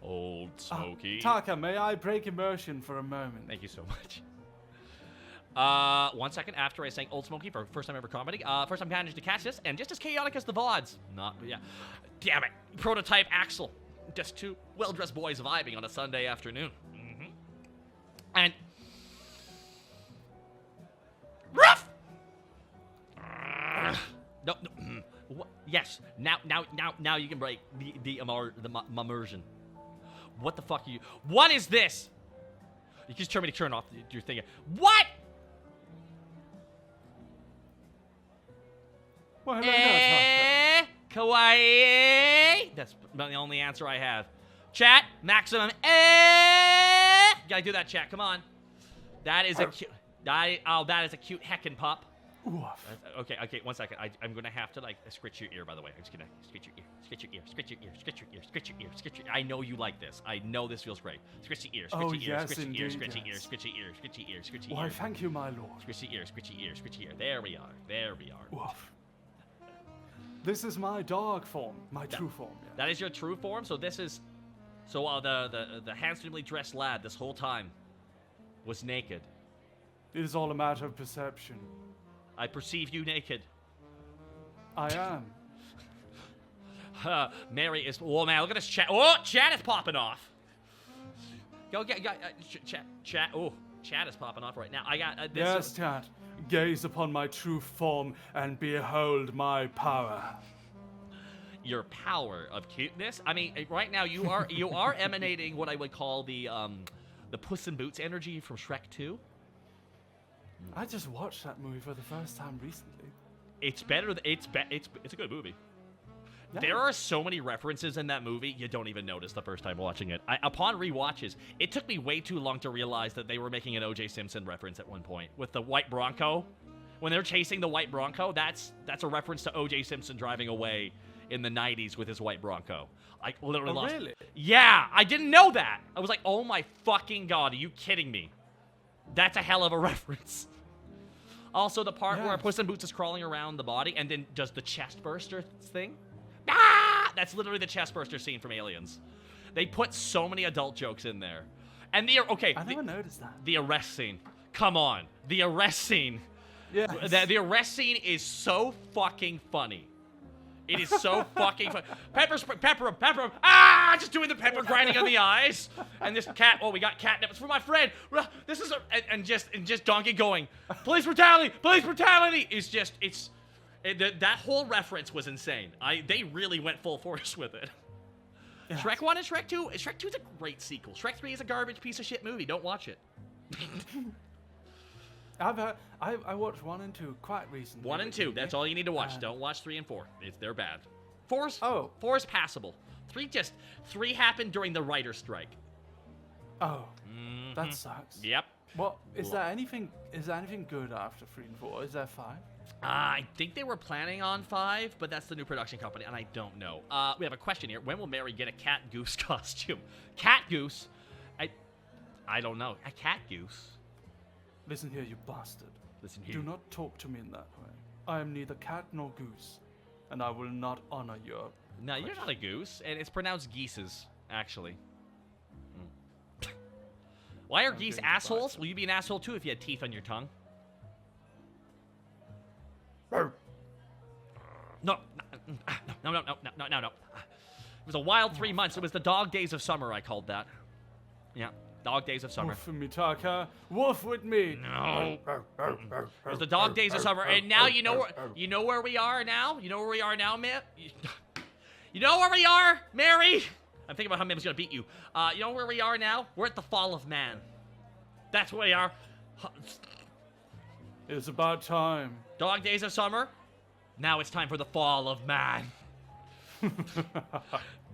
Old Smokey. Taka, may I break immersion for a moment? Thank you so much. 1 second after I sang Old Smokey for first time ever comedy. First time managed to catch this, and just as chaotic as the VoDs. Yeah. Damn it. Prototype Axel. Just two well-dressed boys vibing on a Sunday afternoon. And... Ruff! No. Yes. Now you can break the immersion. What the fuck are you... What is this? You just told me to turn off your thing. What? What have I done, Kawaii. That's the only answer I have. Chat, maximum. You gotta do that, chat. Come on. That is a cute... that is a cute heckin' pup. Okay, 1 second. I'm gonna have to, like, scritch your ear, by the way. I'm just gonna scritch your ear, scritch your ear, scritch your ear, scritch your ear, scritch your ear, scritch your ear. I know you like this. I know this feels great. Scritch your ear, scritch your ear, scritch your ear, scritch your ear, scritch your ear, scritch your ear, scritch your ear. Why, thank you, my lord. Scritch your ear, scritch your ear, scritch your ear. There we are. Woof. This is my dog form, my true form. Yeah. That is your true form? So this is... So the handsomely dressed lad this whole time was naked. It is all a matter of perception. I perceive you naked. I am. Mary is... Oh, man, look at this chat. Oh, chat is popping off. Go get... Chat. Oh, chat is popping off right now. I got... this Yes, chat. Gaze upon my true form and behold my power. Your power of cuteness? I mean, right now you are emanating what I would call the Puss in Boots energy from Shrek 2. I just watched that movie for the first time recently. It's better. It's a good movie. Yeah. There are so many references in that movie, you don't even notice the first time watching it. Upon rewatches, it took me way too long to realize that they were making an O.J. Simpson reference at one point with the white Bronco. When they're chasing the white Bronco, that's a reference to O.J. Simpson driving away in the 90s with his white Bronco. I literally lost. Really? Yeah, I didn't know that. I was like, oh my fucking god, are you kidding me? That's a hell of a reference. Also, the part where Puss in Boots is crawling around the body and then does the chest burster thing. Ah! That's literally the chest burster scene from Aliens. They put so many adult jokes in there. And I never noticed that. The arrest scene. Come on. The arrest scene. Yeah. The arrest scene is so fucking funny. It is so fucking funny. Pepper him. Ah! Just doing the pepper grinding on the eyes. And this cat, we got catnip. It's for my friend. This is and just Donkey going, police brutality. That whole reference was insane. They really went full force with it. Yeah. Shrek 1 and Shrek 2. Shrek 2 is a great sequel. Shrek 3 is a garbage piece of shit movie. Don't watch it. I watched 1 and 2 quite recently. 1 and 2. That's all you need to watch. Don't watch 3 and 4. They're bad. 4 is passable. 3 happened during the writer's strike. Oh, that sucks. Yep. What is there anything good after 3 and 4? Is there 5? I think they were planning on 5, but that's the new production company, and I don't know. We have a question here. When will Mary get a cat goose costume? Cat goose? I don't know. A cat goose? Listen here, you bastard. Listen here. Do not talk to me in that way. I am neither cat nor goose, and I will not honor your... No, you're not a goose, and it's pronounced geeses, actually. Why are geese assholes? Will you be an asshole too if you had teeth on your tongue? No. It was a wild 3 months. It was the dog days of summer, I called that. Yeah, dog days of summer. Wolf with me, Taka. Wolf with me. No. It was the dog days of summer, and now you know where we are now. You know where we are now, man. You know where we are, Mary. I'm thinking about how Mim's gonna beat you. You know where we are now? We're at the fall of man. That's where we are. It's about time. Dog days of summer. Now it's time for the fall of man.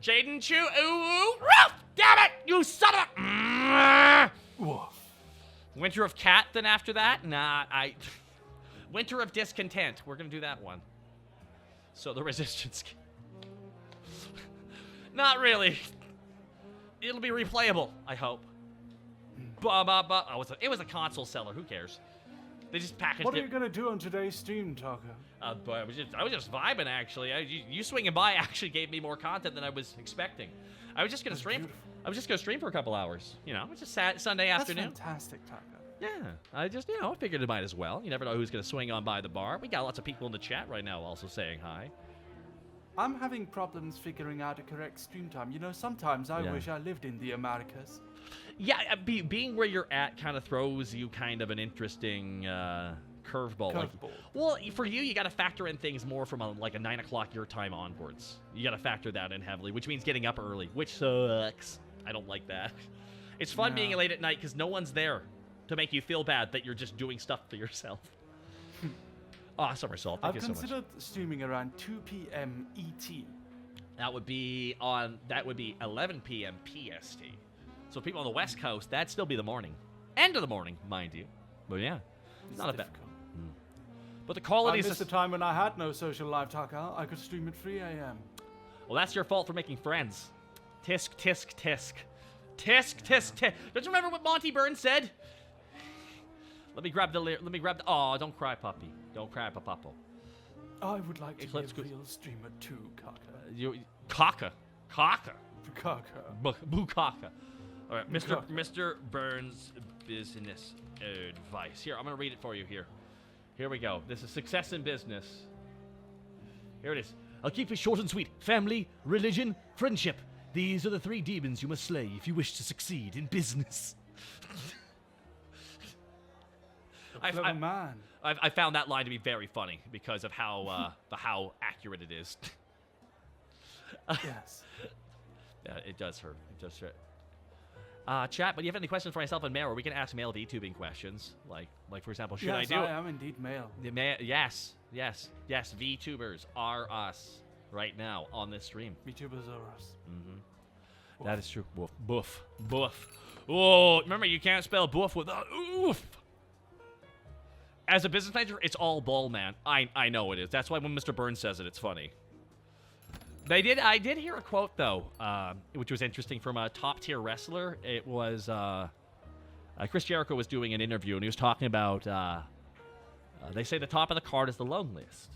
Jaden Chu, ooh, Ruff! Damn it, you son of a... Woof. Winter of Cat, then after that? Nah, Winter of Discontent. We're gonna do that one. So the Resistance... Not really. It'll be replayable, I hope. Oh, it was a console seller, who cares? They just packaged What are it. you gonna do on today's stream, Tucker? But I was just vibing, actually. You swinging by actually gave me more content than I was expecting. I was just gonna stream. beautiful. I was just gonna stream for a couple hours. You know, it's just Sunday That's afternoon. fantastic, Tucker. Yeah, I just I figured it might as well. You never know who's gonna swing on by the bar. We got lots of people in the chat right now also saying hi. I'm having problems figuring out a correct stream time. You know, sometimes I Yeah. wish I lived in the Americas. Yeah, being where you're at kind of throws you kind of an interesting curveball. Curveball. Well, for you got to factor in things more from a 9 o'clock your time onwards. You got to factor that in heavily, which means getting up early, which sucks. I don't like that. It's fun being late at night because no one's there to make you feel bad that you're just doing stuff for yourself. Somersault, thank I've you so much. considered streaming around 2 p.m. ET. That would be 11 p.m. PST. So people on the West Coast, that'd still be the morning. End of the morning, mind you. But yeah, it's not a bad. difficult. But the I qualities. missed the time when I had no social life, Tucker. I could stream at 3 a.m. Well, that's your fault for making friends. Tisk, tisk, tisk. Tisk, tisk, tisk. Don't you remember what Monty Burns said? Let me grab the. Oh, don't cry, puppy. Don't cry, papapo. I would like to Eclipse be a goes- real streamer too, Tucker. Kaka. Tucker. Bukaka. All right, Mr. Bukaka. Mr. Burns business advice. Here, I'm gonna read it for you. Here we go. This is success in business. Here it is. I'll keep it short and sweet. Family, religion, friendship. These are the 3 demons you must slay if you wish to succeed in business. Clever man. I found that line to be very funny because of how how accurate it is. Yes. Yeah, it does hurt. It does hurt. Chat, but do you have any questions for myself and Mare? Or we can ask male VTubing questions. Like for example, should I Yes, do it? I am indeed male. Yes. VTubers are us right now on this stream. VTubers are us. That is true. Boof. Oh, remember you can't spell boof without oof. As a business manager, it's all bull, man. I know it is. That's why when Mr. Burns says it, it's funny. I did hear a quote though, which was interesting from a top tier wrestler. It was Chris Jericho was doing an interview and he was talking about. They say the top of the card is the loneliest.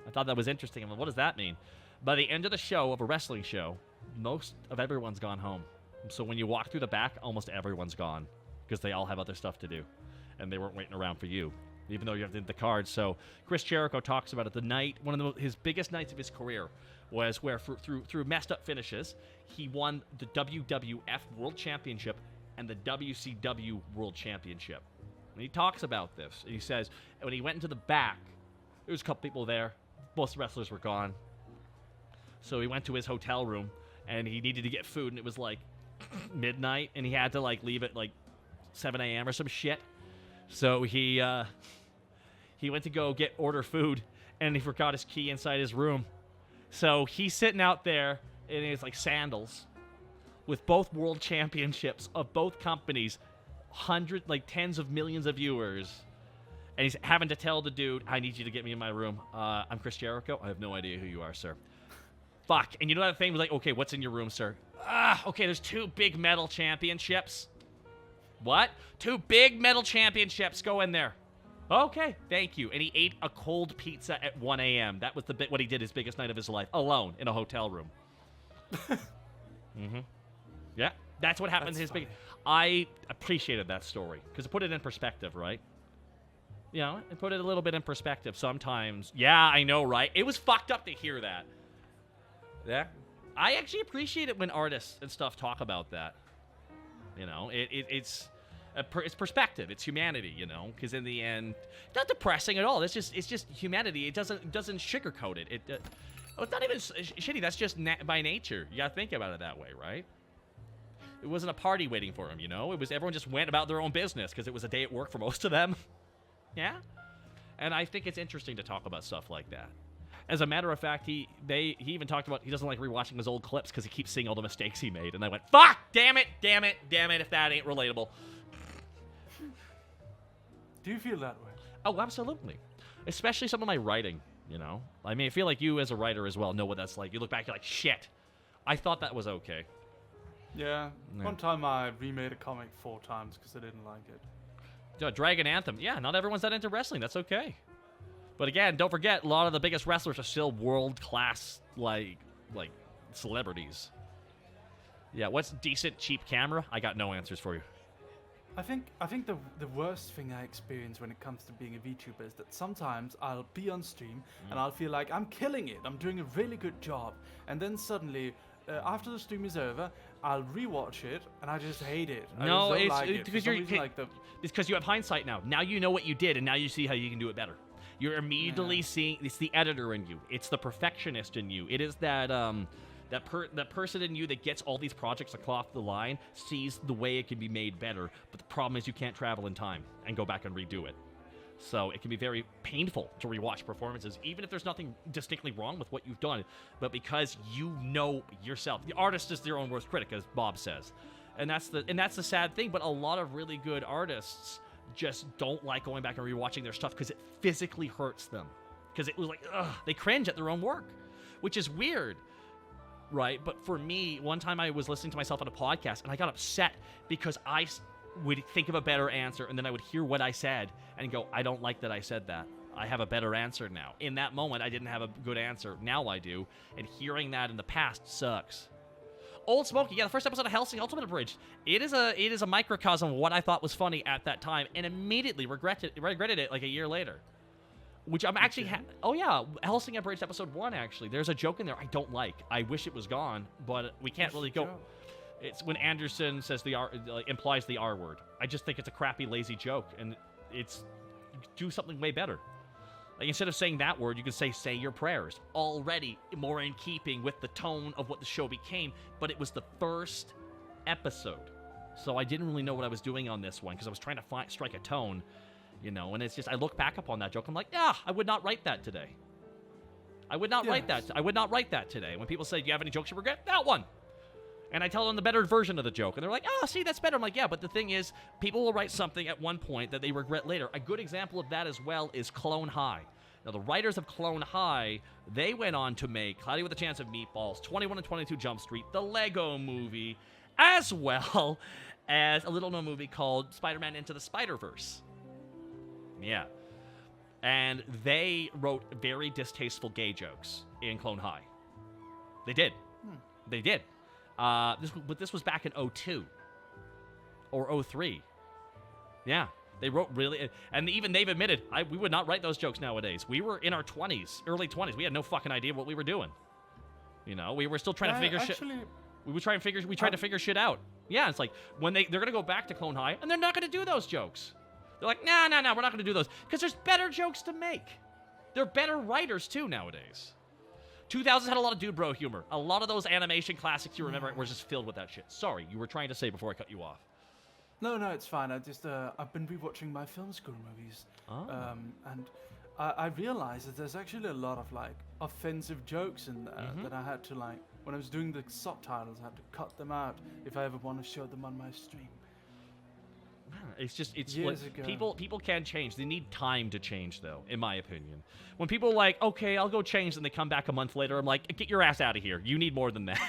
I thought that was interesting. I'm like, what does that mean? By the end of the show, of a wrestling show, most of everyone's gone home. So when you walk through the back, almost everyone's gone because they all have other stuff to do, and they weren't waiting around for you, even though you have the card. So Chris Jericho talks about it. The night, one of his biggest nights of his career, was where through messed up finishes, he won the WWF World Championship and the WCW World Championship. And he talks about this. And he says when he went into the back, there was a couple people there. Most wrestlers were gone. So he went to his hotel room and he needed to get food, and it was like midnight, and he had to leave at 7 a.m. or some shit. So he went to go order food, and he forgot his key inside his room. So he's sitting out there in his sandals with both world championships of both companies, tens of millions of viewers, and he's having to tell the dude, I need you to get me in my room. I'm Chris Jericho. I have no idea who you are, sir. Fuck. And you know that thing was okay, what's in your room, sir? Okay, there's 2 big metal championships. What? 2 big metal championships. Go in there. Okay, thank you. And he ate a cold pizza at 1 a.m. That was what he did his biggest night of his life, alone in a hotel room. Yeah, that's what happened. That's funny. I appreciated that story because it put it in perspective, right? You know, it put it a little bit in perspective. Sometimes, yeah, I know, right? It was fucked up to hear that. Yeah, I actually appreciate it when artists and stuff talk about that. You know, it's perspective. It's humanity. You know, because in the end, it's not depressing at all. It's just humanity. It doesn't sugarcoat it. Oh, it's not even shitty. That's just by nature. You gotta think about it that way, right? It wasn't a party waiting for him, you know? It was everyone just went about their own business because it was a day at work for most of them. Yeah? And I think it's interesting to talk about stuff like that. As a matter of fact, he even talked about he doesn't like rewatching his old clips because he keeps seeing all the mistakes he made. And I went, fuck! Damn it! If that ain't relatable. Do you feel that way? Oh, absolutely. Especially some of my writing, you know? I mean, I feel like you as a writer as well know what that's like. You look back, you're like, shit. I thought that was okay. Yeah. Yeah. One time I remade a comic 4 times because I didn't like it. Dragon Anthem. Yeah, not everyone's that into wrestling. That's okay. But again, don't forget, a lot of the biggest wrestlers are still world-class, like celebrities. Yeah, what's decent, cheap camera? I got no answers for you. I think the worst thing I experience when it comes to being a VTuber is that sometimes I'll be on stream and I'll feel like I'm killing it. I'm doing a really good job. And then suddenly, after the stream is over, I'll rewatch it and I just hate it. No, I just don't it's like it. because For some reason, it's because you have hindsight now. Now you know what you did, and now you see how you can do it better. You're immediately seeing it's the editor in you. It's the perfectionist in you. It is that that person in you that gets all these projects across the line, sees the way it can be made better. But the problem is you can't travel in time and go back and redo it. So it can be very painful to rewatch performances, even if there's nothing distinctly wrong with what you've done. But because you know yourself, the artist is their own worst critic, as Bob says, and that's the sad thing. But a lot of really good artists just don't like going back and rewatching their stuff because it physically hurts them. Because it was like, ugh, they cringe at their own work, which is weird, right? But for me, one time I was listening to myself on a podcast and I got upset because I would think of a better answer and then I would hear what I said and go, I don't like that I said that. I have a better answer now. In that moment, I didn't have a good answer. Now I do. And hearing that in the past sucks. Old Smokey, yeah, the first episode of Hellsing Ultimate Abridged. It is a microcosm of what I thought was funny at that time, and immediately regretted it like a year later. Which I'm actually, oh yeah, Hellsing Abridged episode 1. Actually, there's a joke in there I don't like. I wish it was gone, but we can't really go. It's when Anderson says implies the R word. I just think it's a crappy, lazy joke, and it's do something way better. Like, instead of saying that word, you can say your prayers. Already more in keeping with the tone of what the show became, but it was the first episode. So I didn't really know what I was doing on this one because I was trying to strike a tone, you know, and it's just, I look back upon that joke, I'm like, yeah, I would not write that today. I would not write that. I would not write that today. When people say, do you have any jokes you regret? That one. And I tell them the better version of the joke. And they're like, oh, see, that's better. I'm like, yeah, but the thing is, people will write something at one point that they regret later. A good example of that as well is Clone High. Now, the writers of Clone High, they went on to make Cloudy with a Chance of Meatballs, 21 and 22 Jump Street, the Lego Movie, as well as a little-known movie called Spider-Man Into the Spider-Verse. Yeah. And they wrote very distasteful gay jokes in Clone High. They did. They did. But this was back in 2002 or 2003. Yeah, they wrote really, and even they've admitted we would not write those jokes nowadays. We were in our 20s, early 20s. We had no fucking idea what we were doing. You know, we were still trying to figure shit. We tried to figure shit out. Yeah, it's like when they're gonna go back to Clone High, and they're not gonna do those jokes. They're like, no, we're not gonna do those because there's better jokes to make. They're better writers too nowadays. 2000s had a lot of dude bro humor. A lot of those animation classics you remember were just filled with that shit. Sorry, you were trying to say before I cut you off. No, it's fine. I've been rewatching my film school movies, and I realized that there's actually a lot of like offensive jokes in there that I had to like when I was doing the subtitles. I had to cut them out if I ever want to show them on my stream. It's Years ago. People can change. They need time to change, though, in my opinion. When people are like, okay, I'll go change, and they come back a month later, I'm like, get your ass out of here. You need more than that.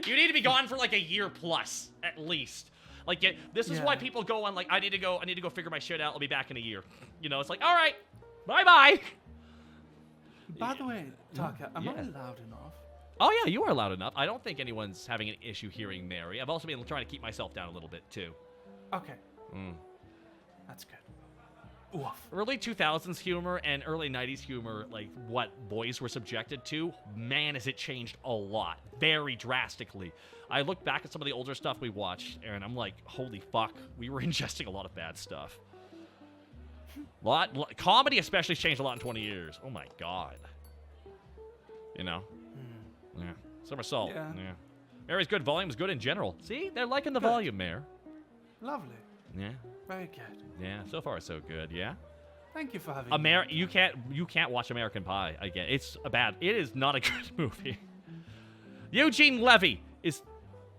You need to be gone for like a year plus, at least. Like, this is why people go on like, I need to go figure my shit out. I'll be back in a year. You know, it's like, all right, bye. By the way, Taka, am I loud enough? Oh yeah, you are loud enough. I don't think anyone's having an issue hearing Mary. I've also been trying to keep myself down a little bit too. Okay. That's good. Oof. Early 2000s humor and early 90s humor, like what boys were subjected to, man, has it changed a lot. Very drastically. I look back at some of the older stuff we watched, and I'm like, holy fuck, we were ingesting a lot of bad stuff. Comedy especially has changed a lot in 20 years. Oh my god. You know? Yeah. Somersault. Yeah. Mary's good. Volume's good in general. See? They're liking the Good. volume, Mayor. Lovely. Yeah. Very good. Yeah. So far, so good. Yeah. Thank you for having me. You can't watch American Pie again. It is not a good movie. Eugene Levy is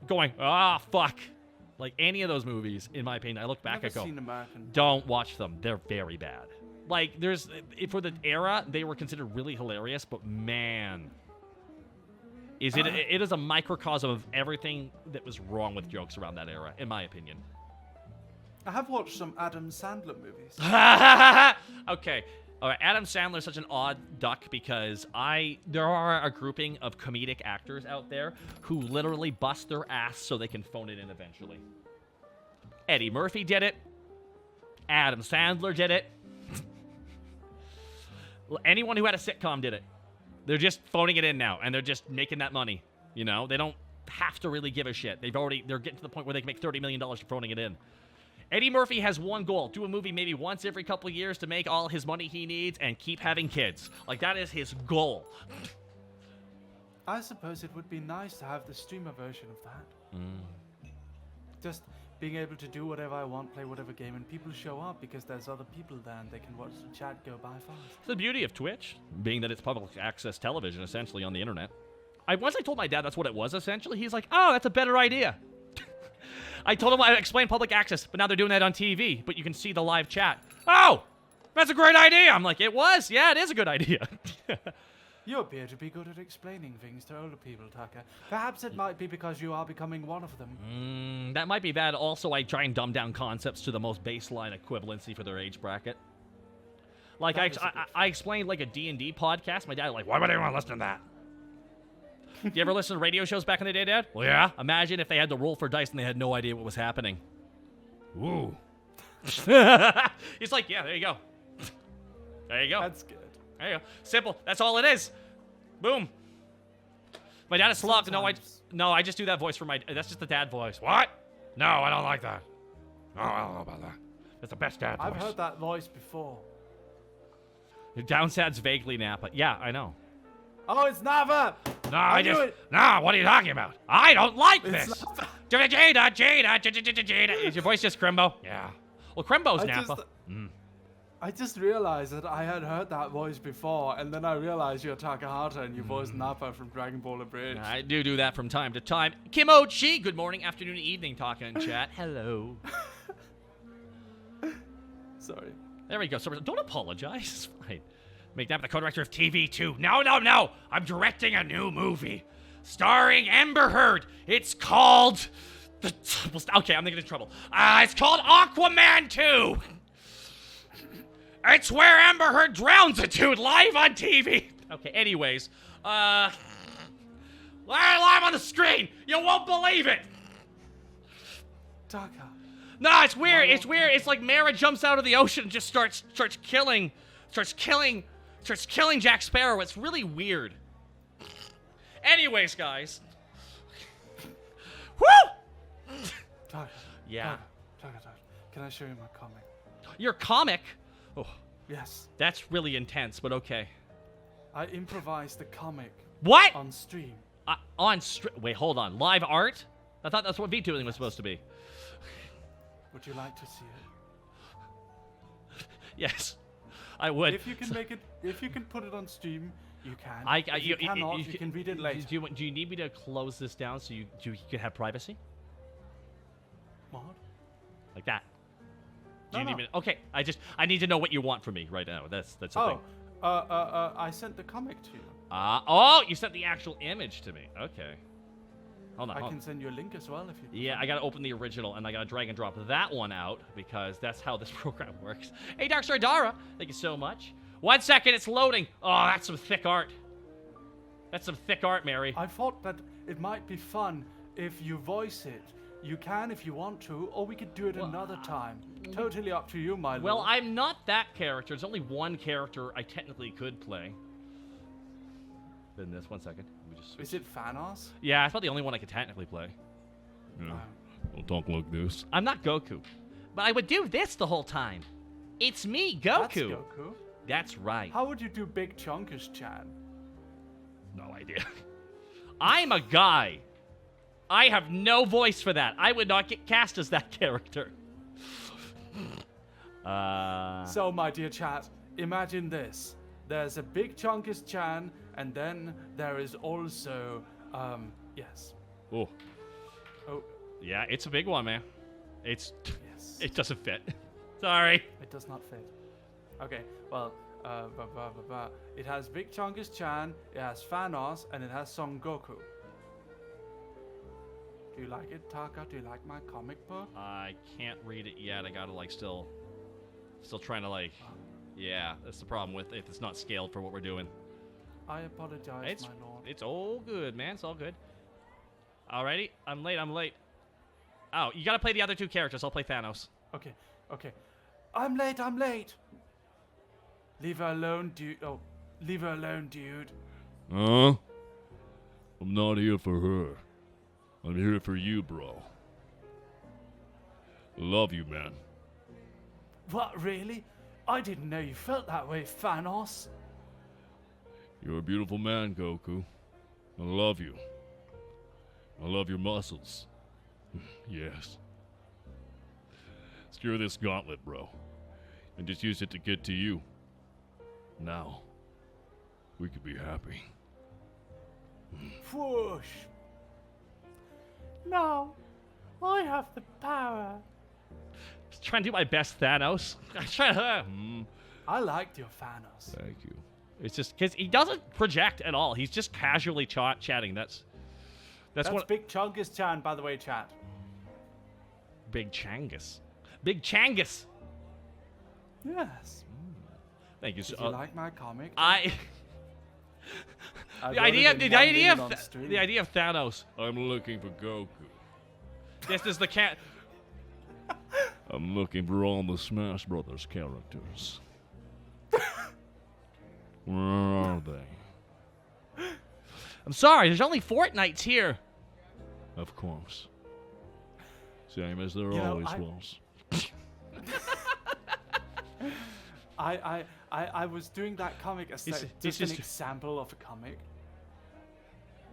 going, fuck. Like any of those movies, in my opinion, I look back, Never I go, seen American Pie. don't watch them. They're very bad. Like, for the era, they were considered really hilarious, but man, it is a microcosm of everything that was wrong with jokes around that era, in my opinion. I have watched some Adam Sandler movies. Okay. All right, Adam Sandler's such an odd duck because there are a grouping of comedic actors out there who literally bust their ass so they can phone it in eventually. Eddie Murphy did it. Adam Sandler did it. Anyone who had a sitcom did it. They're just phoning it in now, and they're just making that money. You know, they don't have to really give a shit. They're getting to the point where they can make $30 million for phoning it in. Eddie Murphy has one goal: do a movie maybe once every couple of years to make all his money he needs and keep having kids. Like, that is his goal. I suppose it would be nice to have the streamer version of that. Just being able to do whatever I want, play whatever game, and people show up because there's other people there and they can watch the chat go by fast. It's the beauty of Twitch, being that it's public access television, essentially, on the internet. Once I told my dad that's what it was, essentially, he's like, oh, that's a better idea. I told him I explained public access, but now they're doing that on TV, but you can see the live chat. Oh, that's a great idea. I'm like, it was? Yeah, it is a good idea. You appear to be good at explaining things to older people, Tucker. Perhaps it might be because you are becoming one of them. That might be bad. Also, I try and dumb down concepts to the most baseline equivalency for their age bracket. Like, I explained, like, a D&D podcast. My dad was like, why would anyone listen to that? Do you ever listen to radio shows back in the day, Dad? Well, yeah. Imagine if they had to roll for dice and they had no idea what was happening. Ooh. He's like, yeah, there you go. There you go. That's good. There you go. Simple. That's all it is. Boom. My dad is slugged. No, I just do that voice for that's just the dad voice. What? No, I don't like that. No, I don't know about that. That's the best dad voice. I've heard that voice before. Your downsad's vaguely Napa. Yeah, I know. Oh, it's Nava! No, No, what are you talking about? I don't like It's this. Nava. Jada. Is your voice just Krimbo? Yeah. Well, Krimbo's Napa. I just realized that I had heard that voice before, and then I realized you're Takahata and you voiced Nappa from Dragon Ball Abridged. I do that from time to time. Kimochi, good morning, afternoon, evening, talking in chat. Hello. Sorry. There we go. So don't apologize. It's fine. Make that the co-director of TV2. No. I'm directing a new movie starring Amber Heard. It's called... Okay, I'm gonna get in trouble. It's called Aquaman 2. It's where Amber Heard drowns a dude live on TV. Okay, anyways. Live on the screen. You won't believe it. Taka. No, it's weird. It's weird. It's like Mara jumps out of the ocean and just starts killing Jack Sparrow. It's really weird. Anyways, guys. Woo! Taka. Yeah. Taka. Can I show you my comic? Your comic? Oh, Yes. that's really intense, but okay. I improvised the comic. What? On stream. Wait, hold on. Live art? I thought that's what VTubing was supposed to be. Would you like to see it? Yes, I would. If you can make it, if you can put it on stream, you can. If you cannot, you can read it later. Do you need me to close this down so you can have privacy? What? Like that? Do you No. need me to, okay, I need to know what you want from me right now. That's the thing. I sent the comic to you. Oh, you sent the actual image to me. Okay. Hold on. I can send you a link as well if you. Yeah, I gotta open the original and I gotta drag and drop that one out because that's how this program works. Hey, Darkstar Dara, thank you so much. 1 second, it's loading. Oh, that's some thick art. That's some thick art, Mary. I thought that it might be fun if you voice it. You can if you want to, or we could do it another time. Totally up to you, my lord. Well, I'm not that character. There's only one character I technically could play. Then this, 1 second. Let me just switch. Is it Thanos? Yeah, it's about the only one I could technically play. Yeah. Don't talk like this. I'm not Goku. But I would do this the whole time. It's me, Goku. That's Goku. That's right. How would you do Big Chunkus Chan? no idea. I'm a guy. I have no voice for that. I would not get cast as that character. So, my dear chat, imagine this. There's a big Chunkus Chan, and then there is also, yes. Oh. Oh, Yeah, it's a big one, man. yes. It doesn't fit. Sorry. It does not fit. Okay, well, it has Big Chungus Chan, it has Thanos, and it has Son Goku. Do you like it, Taka? Do you like my comic book? I can't read it yet. I gotta like still trying to like. Yeah, that's the problem with it. It's not scaled for what we're doing. I apologize, my lord. It's all good, man. It's all good. Alrighty, I'm late. Oh, you gotta play the other two characters. I'll play Thanos. Okay. I'm late. Leave her alone, dude. Oh, leave her alone, dude. Huh? I'm not here for her. I'm here for you, bro. Love you, man. What, really? I didn't know you felt that way, Thanos. You're a beautiful man, Goku. I love you. I love your muscles. Yes. Screw this gauntlet, bro. And just use it to get to you. Now, we could be happy. Whoosh. No, I have the power. Just trying to do my best, Thanos. I'm trying to. I liked your Thanos. Thank you. It's just because he doesn't project at all. He's just casually chatting. That's what. Big Chungus Chan, by the way, chat. Big Changus. Big Changus. Yes. Thank you. Did you like my comic? I. I The wrote it idea, in the 1 idea minute on of stream. the idea of Thanos. I'm looking for Goku. This is the cat. I'm looking for all the Smash Brothers characters. Where are they? I'm sorry. There's only Fortnites here. Of course. Same as there You know, always I- was. I was doing that comic as It's- like, it's just an just- example of a comic.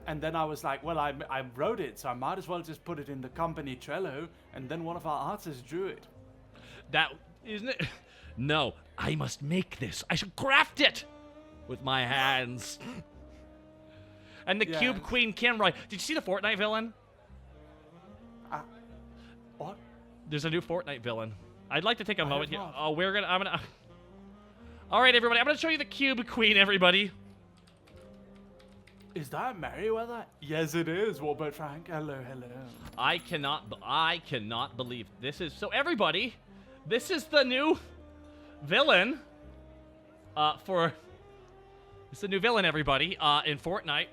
And then I was like, well, I wrote it, so I might as well just put it in the company Trello. And then one of our artists drew it. That isn't it. No, I must make this. I should craft it with my hands. And the Cube Yes. Queen Kimroy. Did you see the Fortnite villain? What? There's a new Fortnite villain. I'd like to take a I moment have here. not. Oh, I'm gonna. All right, everybody. I'm gonna show you the Cube Queen, everybody. Is that Merryweather? Yes, it is. What about Frank? Hello. I cannot believe this is so. Everybody, this is the new villain. It's the new villain, everybody. In Fortnite.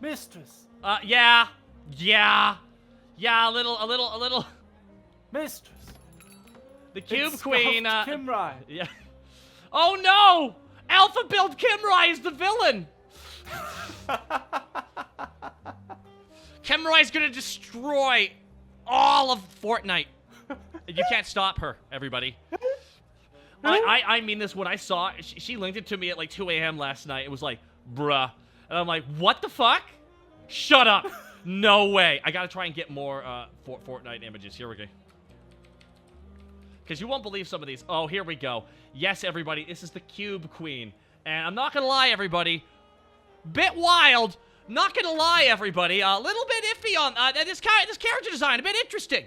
Mistress. Yeah. A little. Mistress. The Cube It's Queen. Scout Kimrai. Yeah. Oh no! Alpha Build Kimrai is the villain. Kimrai's gonna destroy all of Fortnite. You can't stop her, everybody. I mean this when I saw it. She linked it to me at like 2 a.m. last night. It was like, bruh. And I'm like, what the fuck? Shut up. No way. I gotta try and get more Fortnite images. Here we go. Because you won't believe some of these. Oh, here we go. Yes, everybody, this is the Cube Queen. And I'm not gonna lie, everybody. Bit wild. Not gonna lie, everybody. A little bit iffy on this character design. A bit interesting.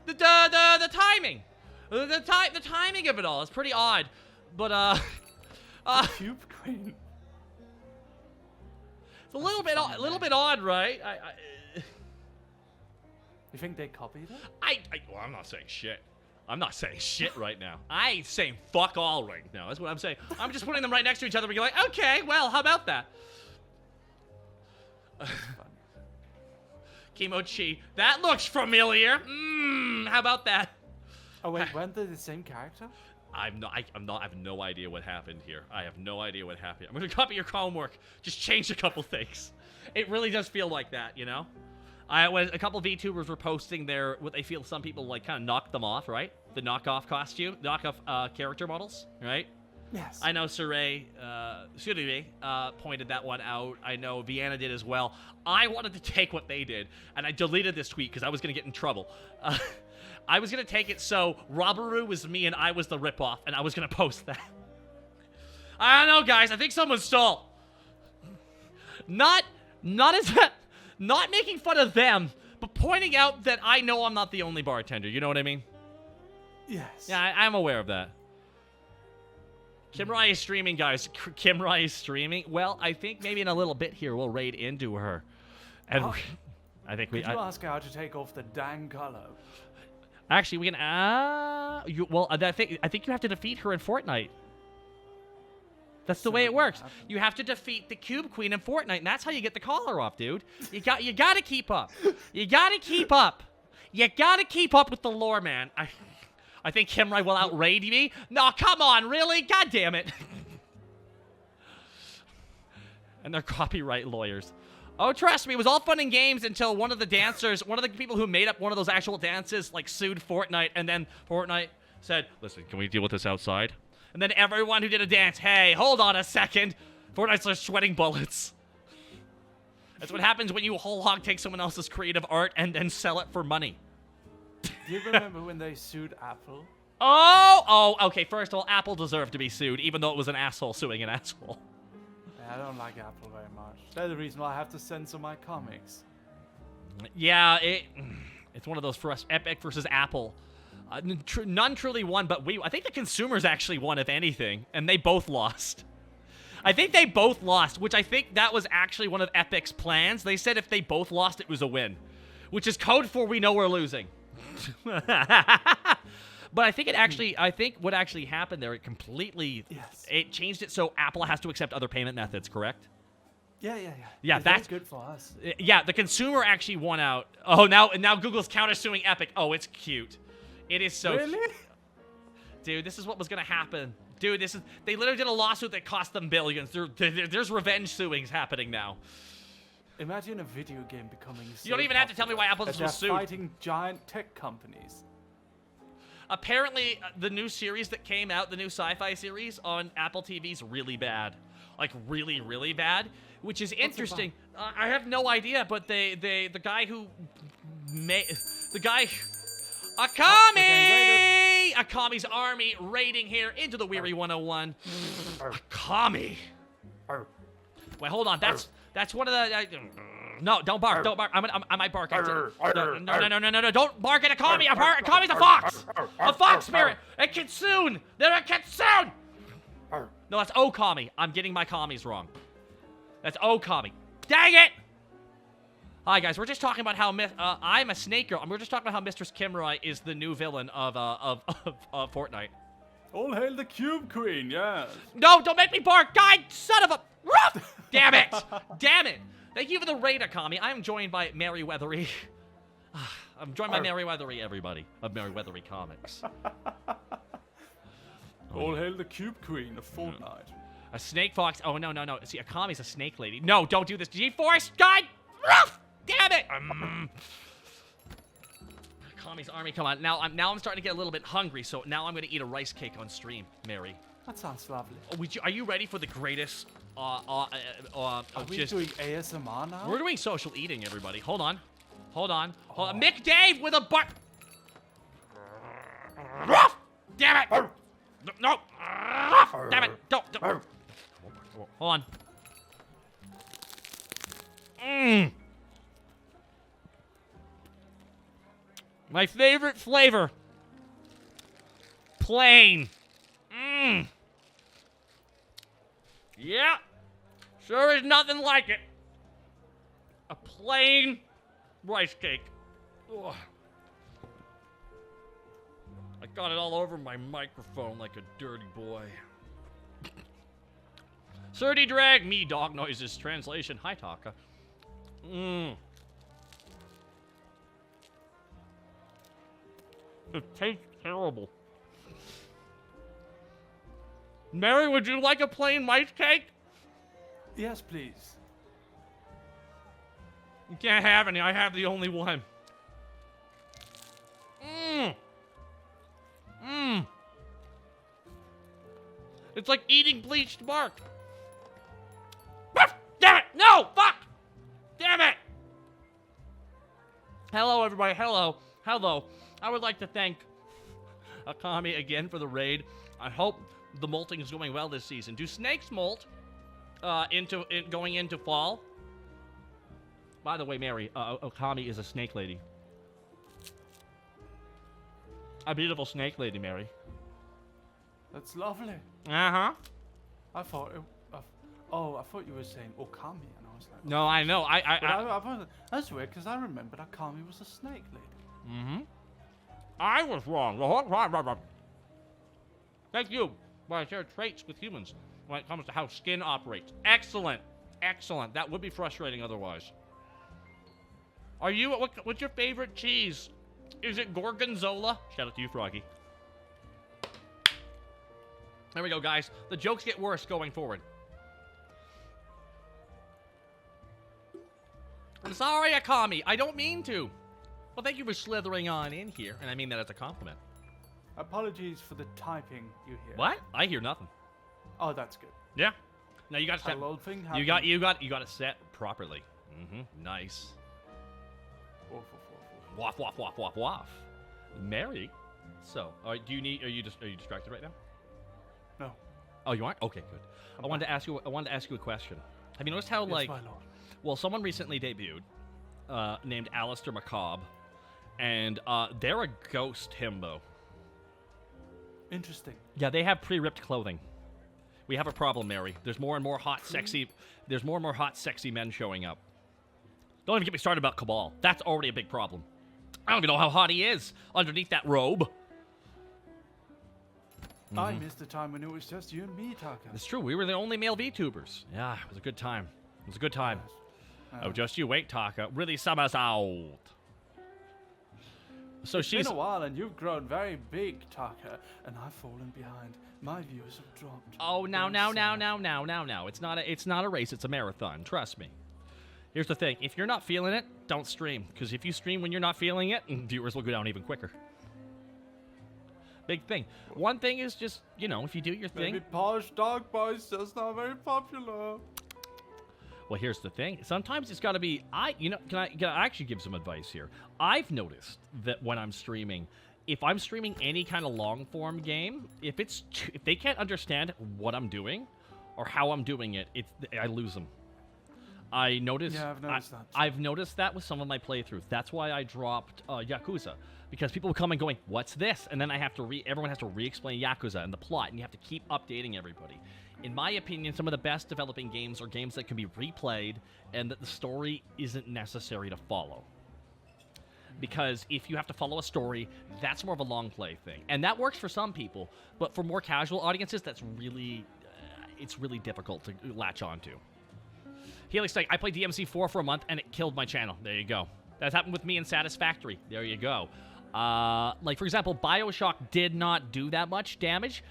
The timing. The timing of it all is pretty odd. But, Cube Queen. it's a little bit odd, right? You think they copied it? Well, I'm not saying shit. I'm not saying shit right now. I ain't saying fuck all right now. That's what I'm saying. I'm just putting them right next to each other and being like, okay, well, how about that? Kimochi. That looks familiar. How about that? Oh wait, weren't they the same character? I have no idea what happened here. I have no idea what happened. I'm gonna copy your homework. Just change a couple things. It really does feel like that, you know? When a couple VTubers were posting what they feel some people like kind of knocked them off, right? The knockoff character models, right? Yes. I know Surrey pointed that one out. I know Vienna did as well. I wanted to take what they did, and I deleted this tweet because I was going to get in trouble. I was going to take it so Roboroo was me and I was the ripoff, and I was going to post that. I don't know, guys. I think someone stole. Not making fun of them, but pointing out that I know I'm not the only bartender. You know what I mean? Yes. Yeah, I'm aware of that. Kimrai is streaming, guys. Kimrai is streaming. Well, I think maybe in a little bit here we'll raid into her. And I think we... Could you ask her how to take off the dang color? Actually, we can... I think you have to defeat her in Fortnite. That's the way it works. You have to defeat the Cube Queen in Fortnite, and that's how you get the collar off, dude. You gotta keep up. You gotta keep up. You gotta keep up with the lore, man. I think Kimrai will outraid me. No, come on, really? God damn it. And they're copyright lawyers. Oh, trust me, it was all fun and games until one of the dancers, one of the people who made up one of those actual dances, like, sued Fortnite, and then Fortnite said, listen, can we deal with this outside? And then everyone who did a dance, hey, hold on a second. Fortnite starts sweating bullets. That's what happens when you whole hog take someone else's creative art and then sell it for money. Do you remember when they sued Apple? Oh, okay. First of all, Apple deserved to be sued, even though it was an asshole suing an asshole. Yeah, I don't like Apple very much. That's the reason why I have to censor my comics. Yeah, it's one of those for us, Epic versus Apple. None truly won, but I think the consumers actually won, if anything, and they both lost. I think they both lost, which I think that was actually one of Epic's plans. They said if they both lost, it was a win, which is code for we know we're losing. But I think what actually happened there, it completely, it changed it so Apple has to accept other payment methods, correct? Yeah. Yeah, that's good for us. Yeah, the consumer actually won out. Oh, now Google's countersuing Epic. Oh, it's cute. It is so Really? cute. Dude, this is what was gonna happen. Dude, they literally did a lawsuit that cost them billions. There's revenge suings happening now. Imagine a video game becoming so You don't even have to tell me why Apple that was they're sued. fighting giant tech companies. Apparently, the new series that came out, the new sci-fi series on Apple TV is really bad. Like, really, really bad. Which is interesting. I have no idea, but the guy who made... The guy... Akami! Akami's army raiding here into the Weary 101. Akami! Wait, hold on. That's one of the... No, don't bark. Don't bark. I might bark. No. Don't bark at Akami. Akami's a fox. A fox spirit. A kitsune. They're a kitsune. No, that's Okami. I'm getting my commies wrong. That's Okami. Dang it! Hi, guys. We're just talking about how I'm a snake girl. We're just talking about how Mistress Kimrai is the new villain of Fortnite. All hail the Cube Queen, yes. No, don't make me bark. God, son of a... Damn it. Damn it. Thank you for the raid, Akami. I am joined by Merryweathery. I'm joined by Merryweathery, everybody, of Merryweathery Comics. All hail the Cube Queen of Fortnite. A snake fox. Oh, no. See, Akami's a snake lady. No, don't do this. G-Force. God. Damn it. Akami's army. Come on. Now I'm starting to get a little bit hungry, so now I'm going to eat a rice cake on stream, Mary. That sounds lovely. Are you ready for the greatest... Are we doing ASMR now? We're doing social eating, everybody. Hold on. Mick Dave with a butt. Damn it. No. Damn it. Don't. Hold on. My favorite flavor. Plain. Yeah. Sure is nothing like it. A plain rice cake. Ugh. I got it all over my microphone like a dirty boy. Surdy drag me dog noises. Translation. Hi, Taka. It tastes terrible. Mary, would you like a plain rice cake? Yes, please. You can't have any. I have the only one. It's like eating bleached bark. Damn it! No! Fuck! Damn it! Hello, everybody. Hello. Hello. I would like to thank Akami again for the raid. I hope the molting is going well this season. Do snakes molt going into fall? By the way, Mary, Akami is a snake lady. A beautiful snake lady, Mary. That's lovely. Uh-huh. I thought I thought you were saying Okami, and I was like, No, I know. that's weird because I remembered Akami was a snake lady. Mm-hmm. I was wrong the whole time. Thank you. But I share traits with humans when it comes to how skin operates. Excellent. Excellent. That would be frustrating otherwise. Are you... What's your favorite cheese? Is it Gorgonzola? Shout out to you, Froggy. There we go, guys. The jokes get worse going forward. I'm sorry, Akami. I don't mean to. Well, thank you for slithering on in here, and I mean that as a compliment. Apologies for the typing you hear. What? I hear nothing. Oh, that's good. Yeah. Now you got to set. Hello thing. You got it set properly. Mm-hmm. Nice. Woof, woof, woof, woof. Waff, waff, waff, waff, waff. Mary. So, are you distracted right now? No. Oh, you aren't? Okay, good. I wanted to ask you a question. Have you noticed how Yes, my lord. well, someone recently debuted named Alistair Macabre, and they're a ghost himbo. Interesting. Yeah, they have pre-ripped clothing. We have a problem, Mary. There's more and more hot, sexy men showing up. Don't even get me started about Cabal. That's already a big problem. I don't even know how hot he is underneath that robe. I missed the time when it was just you and me, Taka. It's true. We were the only male VTubers. Yeah, it was a good time. It was a good time. Oh, just you wait, Taka. Really summer's out. So It's she's... been a while, and you've grown very big, Taka, and I've fallen behind. My views have dropped. Oh, now. It's not a race. It's a marathon. Trust me. Here's the thing. If you're not feeling it, don't stream. Because if you stream when you're not feeling it, viewers will go down even quicker. Big thing. One thing is just, if you do your thing... Maybe Posh Dog Boy's just not very popular. Well, here's the thing. Sometimes it's got to be... can I actually give some advice here? I've noticed that when I'm streaming, if I'm streaming any kind of long-form game, if they can't understand what I'm doing or how I'm doing it, I lose them. I noticed... Yeah, I've noticed that. I've noticed that with some of my playthroughs. That's why I dropped Yakuza. Because people will come and going, what's this? And then everyone has to re-explain Yakuza and the plot, and you have to keep updating everybody. In my opinion, some of the best developing games are games that can be replayed and that the story isn't necessary to follow. Because if you have to follow a story, that's more of a long play thing. And that works for some people, but for more casual audiences, that's really, it's really difficult to latch onto. Helix like, I played DMC4 for a month and it killed my channel. There you go. That's happened with me in Satisfactory. There you go. Like, for example, Bioshock did not do that much damage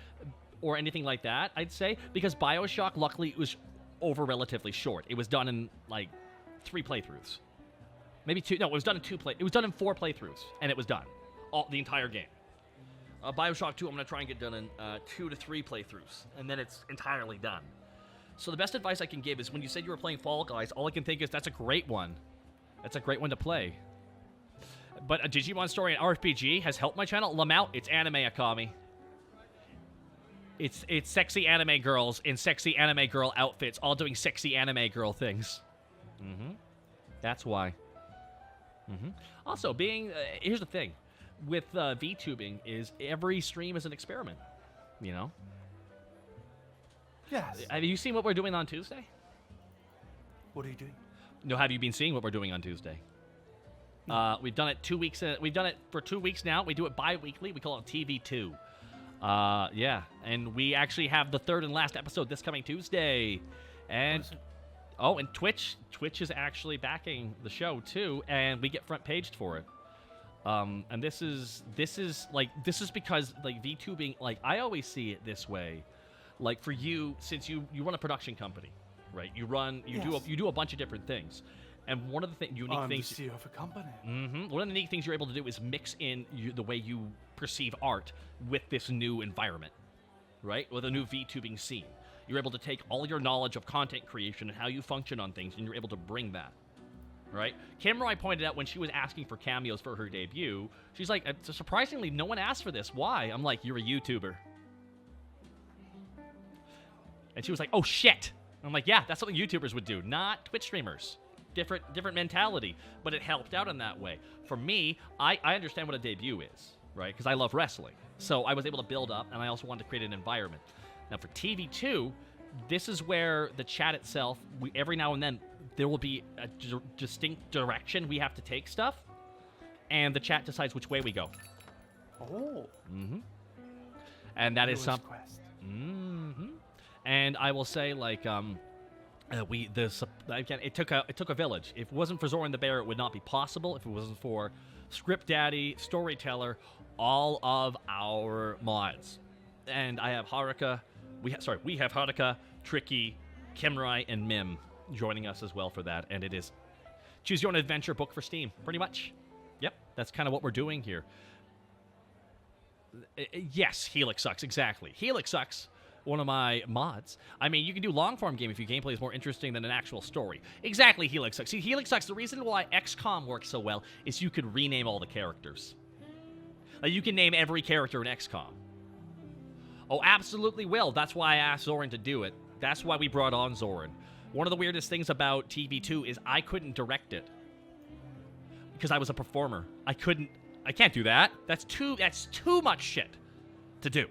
or anything like that, I'd say, because Bioshock, luckily, it was over relatively short. It was done in, like, 3 playthroughs. Maybe 2. No, it was done in 4 playthroughs, and it was done. The entire game. Bioshock 2, I'm going to try and get done in 2 to 3 playthroughs, and then it's entirely done. So the best advice I can give is when you said you were playing Fall Guys, all I can think is that's a great one. That's a great one to play. But a Digimon story and RPG has helped my channel. Lamau, it's anime, Akami. It's sexy anime girls in sexy anime girl outfits, all doing sexy anime girl things. That's why. Also, here's the thing. With VTubing is every stream is an experiment. Yes. Have you seen what we're doing on Tuesday? What are you doing? No, have you been seeing what we're doing on Tuesday? We've done it 2 weeks. We've done it for 2 weeks now. We do it bi-weekly. We call it TV2. Yeah, and we actually have the 3rd and last episode this coming Tuesday. And and Twitch is actually backing the show too, and we get front paged for it. And this is because like VTubing, like I always see it this way. Like for you, since you run a production company, right? You do a bunch of different things. And one of the unique things... I'm the CEO of a company. One of the unique things you're able to do is mix in the way you perceive art with this new environment. right? With a new VTubing scene. You're able to take all your knowledge of content creation and how you function on things, and you're able to bring that, right? Kimroy pointed out when she was asking for cameos for her debut, she's like, surprisingly, no one asked for this. Why? I'm like, you're a YouTuber. And she was like, oh, shit. I'm like, yeah, that's something YouTubers would do, not Twitch streamers. Different mentality, but it helped out in that way. For me, I understand what a debut is, right? Because I love wrestling. So I was able to build up, and I also wanted to create an environment. Now, for TV2, this is where the chat itself, every now and then, there will be a distinct direction we have to take stuff, and the chat decides which way we go. Oh. Mm-hmm. And that is some. Quest. Mm-hmm. And I will say, like, again, it took a village. If it wasn't for Zoran the Bear, it would not be possible. If it wasn't for Script Daddy, Storyteller, all of our mods, and I have Haruka. We have Haruka, Tricky, Kimrai, and Mim joining us as well for that. And it is choose your own adventure book for Steam, pretty much. Yep, that's kind of what we're doing here. Yes, Helix sucks, exactly. Helix sucks, one of my mods. I mean, you can do long-form game if your gameplay is more interesting than an actual story. Exactly, Helix sucks. See, Helix sucks, the reason why XCOM works so well is you could rename all the characters. Like, you can name every character in XCOM. Oh, absolutely will. That's why I asked Zoran to do it. That's why we brought on Zoran. One of the weirdest things about TV2 is I couldn't direct it. Because I was a performer. I can't do that. That's too much shit to do.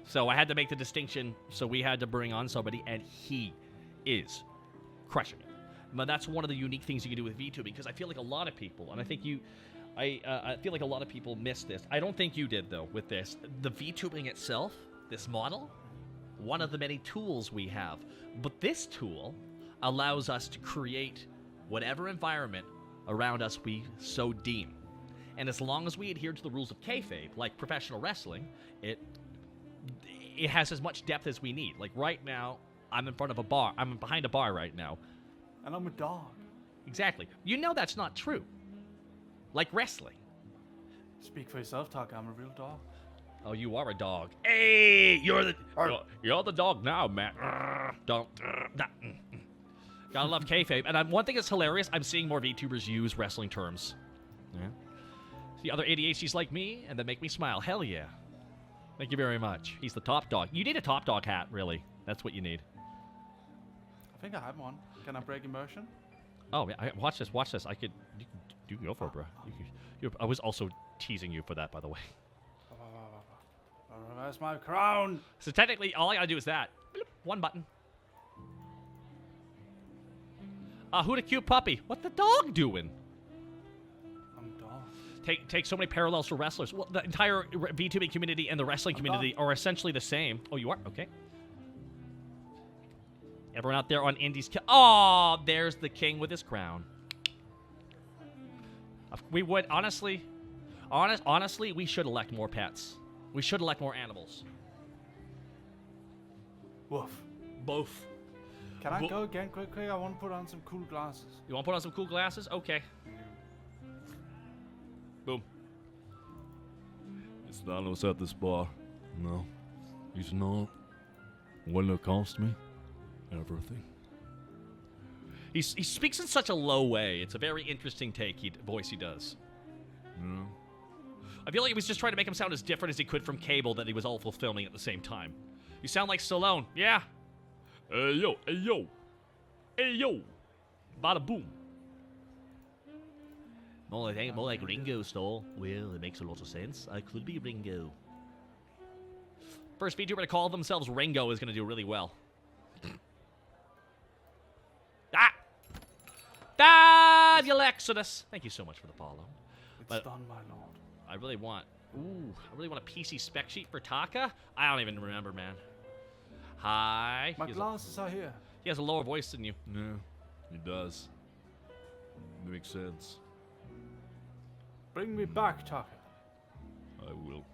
So I had to make the distinction, so we had to bring on somebody, and he is crushing it. But that's one of the unique things you can do with VTubing, because I feel like a lot of people, and I think I feel like a lot of people miss this. I don't think you did, though, with this. The VTubing itself, this model, one of the many tools we have. But this tool allows us to create whatever environment around us we so deem. And as long as we adhere to the rules of kayfabe, like professional wrestling, it has as much depth as we need. Like right now, I'm in front of a bar. I'm behind a bar right now. And I'm a dog. Exactly. You know that's not true. Like wrestling. Speak for yourself, Taka. I'm a real dog. Oh, you are a dog. Hey, you're the dog now, Matt. Don't. Gotta love kayfabe. And one thing that's hilarious, I'm seeing more VTubers use wrestling terms. Yeah. See other ADHDs like me, and they make me smile. Hell yeah. Thank you very much. He's the top dog. You need a top dog hat, really. That's what you need. I think I have one. Can I break immersion? Oh, yeah. Watch this. Watch this. You can go for it, bro. I was also teasing you for that, by the way. Where's my crown? So technically, all I gotta do is that. Bloop, one button. Who the cute puppy? What the dog doing? I'm a dog. Take so many parallels to wrestlers. Well, the entire VTubing community and the wrestling community are essentially the same. Oh, you are? Okay. Everyone out there on Indies. Oh, there's the king with his crown. We would, honestly, we should elect more pets. We should elect more animals. Woof. Both. Can I go again quickly? I want to put on some cool glasses. You want to put on some cool glasses? Okay. Boom. It's Thanos at this bar. No, he's not. Wouldn't it cost me everything? He speaks in such a low way. It's a very interesting voice he does. Yeah. I feel like he was just trying to make him sound as different as he could from Cable that he was also filming at the same time. You sound like Stallone. Yeah. Hey yo, hey yo, hey yo. Bada boom. More like Ringo style. Well, it makes a lot of sense. I could be Ringo. First VTuber to call themselves Ringo is going to do really well. Daniel Exodus. Thank you so much for the follow. It's done, my lord. I really want a PC spec sheet for Taka. I don't even remember, man. Hi. My glasses are here. He has a lower voice than you. Yeah, he does. Makes sense. Bring me back, Taka. I will.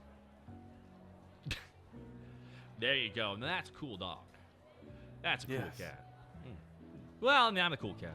There you go. Now that's a cool dog. That's a cool Yes. cat. Well, I mean, I'm a cool cat.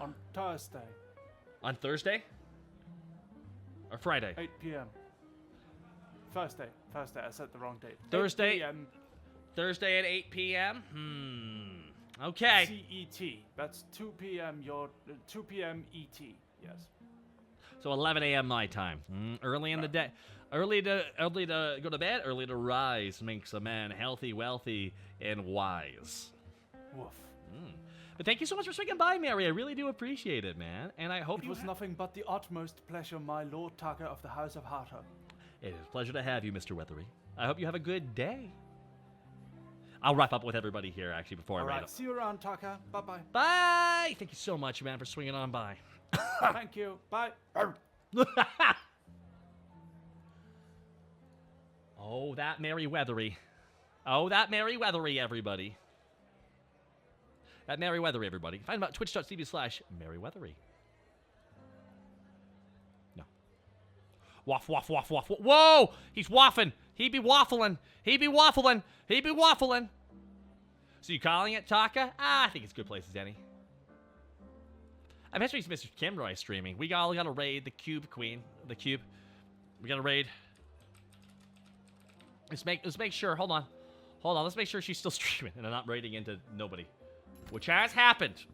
on Thursday, On Thursday? Or Friday? 8 p.m. Thursday. I said the wrong date. 8 Thursday? p.m. Thursday at 8 p.m.? Okay. CET. That's 2 p.m. 2 p.m. ET. Yes. So 11 a.m. my time. Early in the day. Early to go to bed, early to rise makes a man healthy, wealthy, and wise. Woof. But thank you so much for swinging by, Mary. I really do appreciate it, man. And I hope It was nothing but the utmost pleasure, my Lord Tucker of the House of Hatter. It is a pleasure to have you, Mr. Weathery. I hope you have a good day. I'll wrap up with everybody here, actually, before All I write right. up. See you around, Tucker. Bye-bye. Bye! Thank you so much, man, for swinging on by. Thank you. Bye. Oh, that Mary Weathery. Oh, that Mary Weathery, everybody. That Mary Weathery, everybody. Find him at twitch.tv/Mary Weathery. No. Waff, waff, waff, waff. Whoa! He's waffing. He be waffling. He be waffling. He be waffling. So you calling it, Taka? I think it's good places, Denny. I'm actually Mr. Kimroy streaming. We all gotta raid the Cube Queen. The Cube. We gotta raid. Let's make sure. Hold on. Let's make sure she's still streaming and I'm not raiding into nobody, which has happened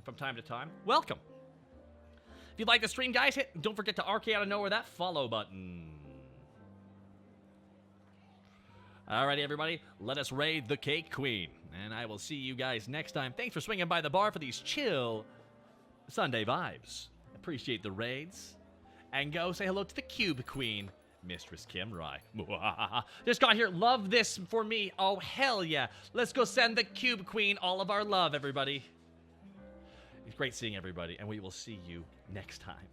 from time to time. Welcome. If you'd like to stream, guys, don't forget to RK out of nowhere that follow button. Alrighty, everybody, let us raid the Cake Queen, and I will see you guys next time. Thanks for swinging by the bar for these chill Sunday vibes. Appreciate the raids, and go say hello to the Cube Queen, Mistress Kimroy. Just got here. Love this for me. Oh, hell yeah. Let's go send the Cube Queen all of our love, everybody. It's great seeing everybody, and we will see you next time.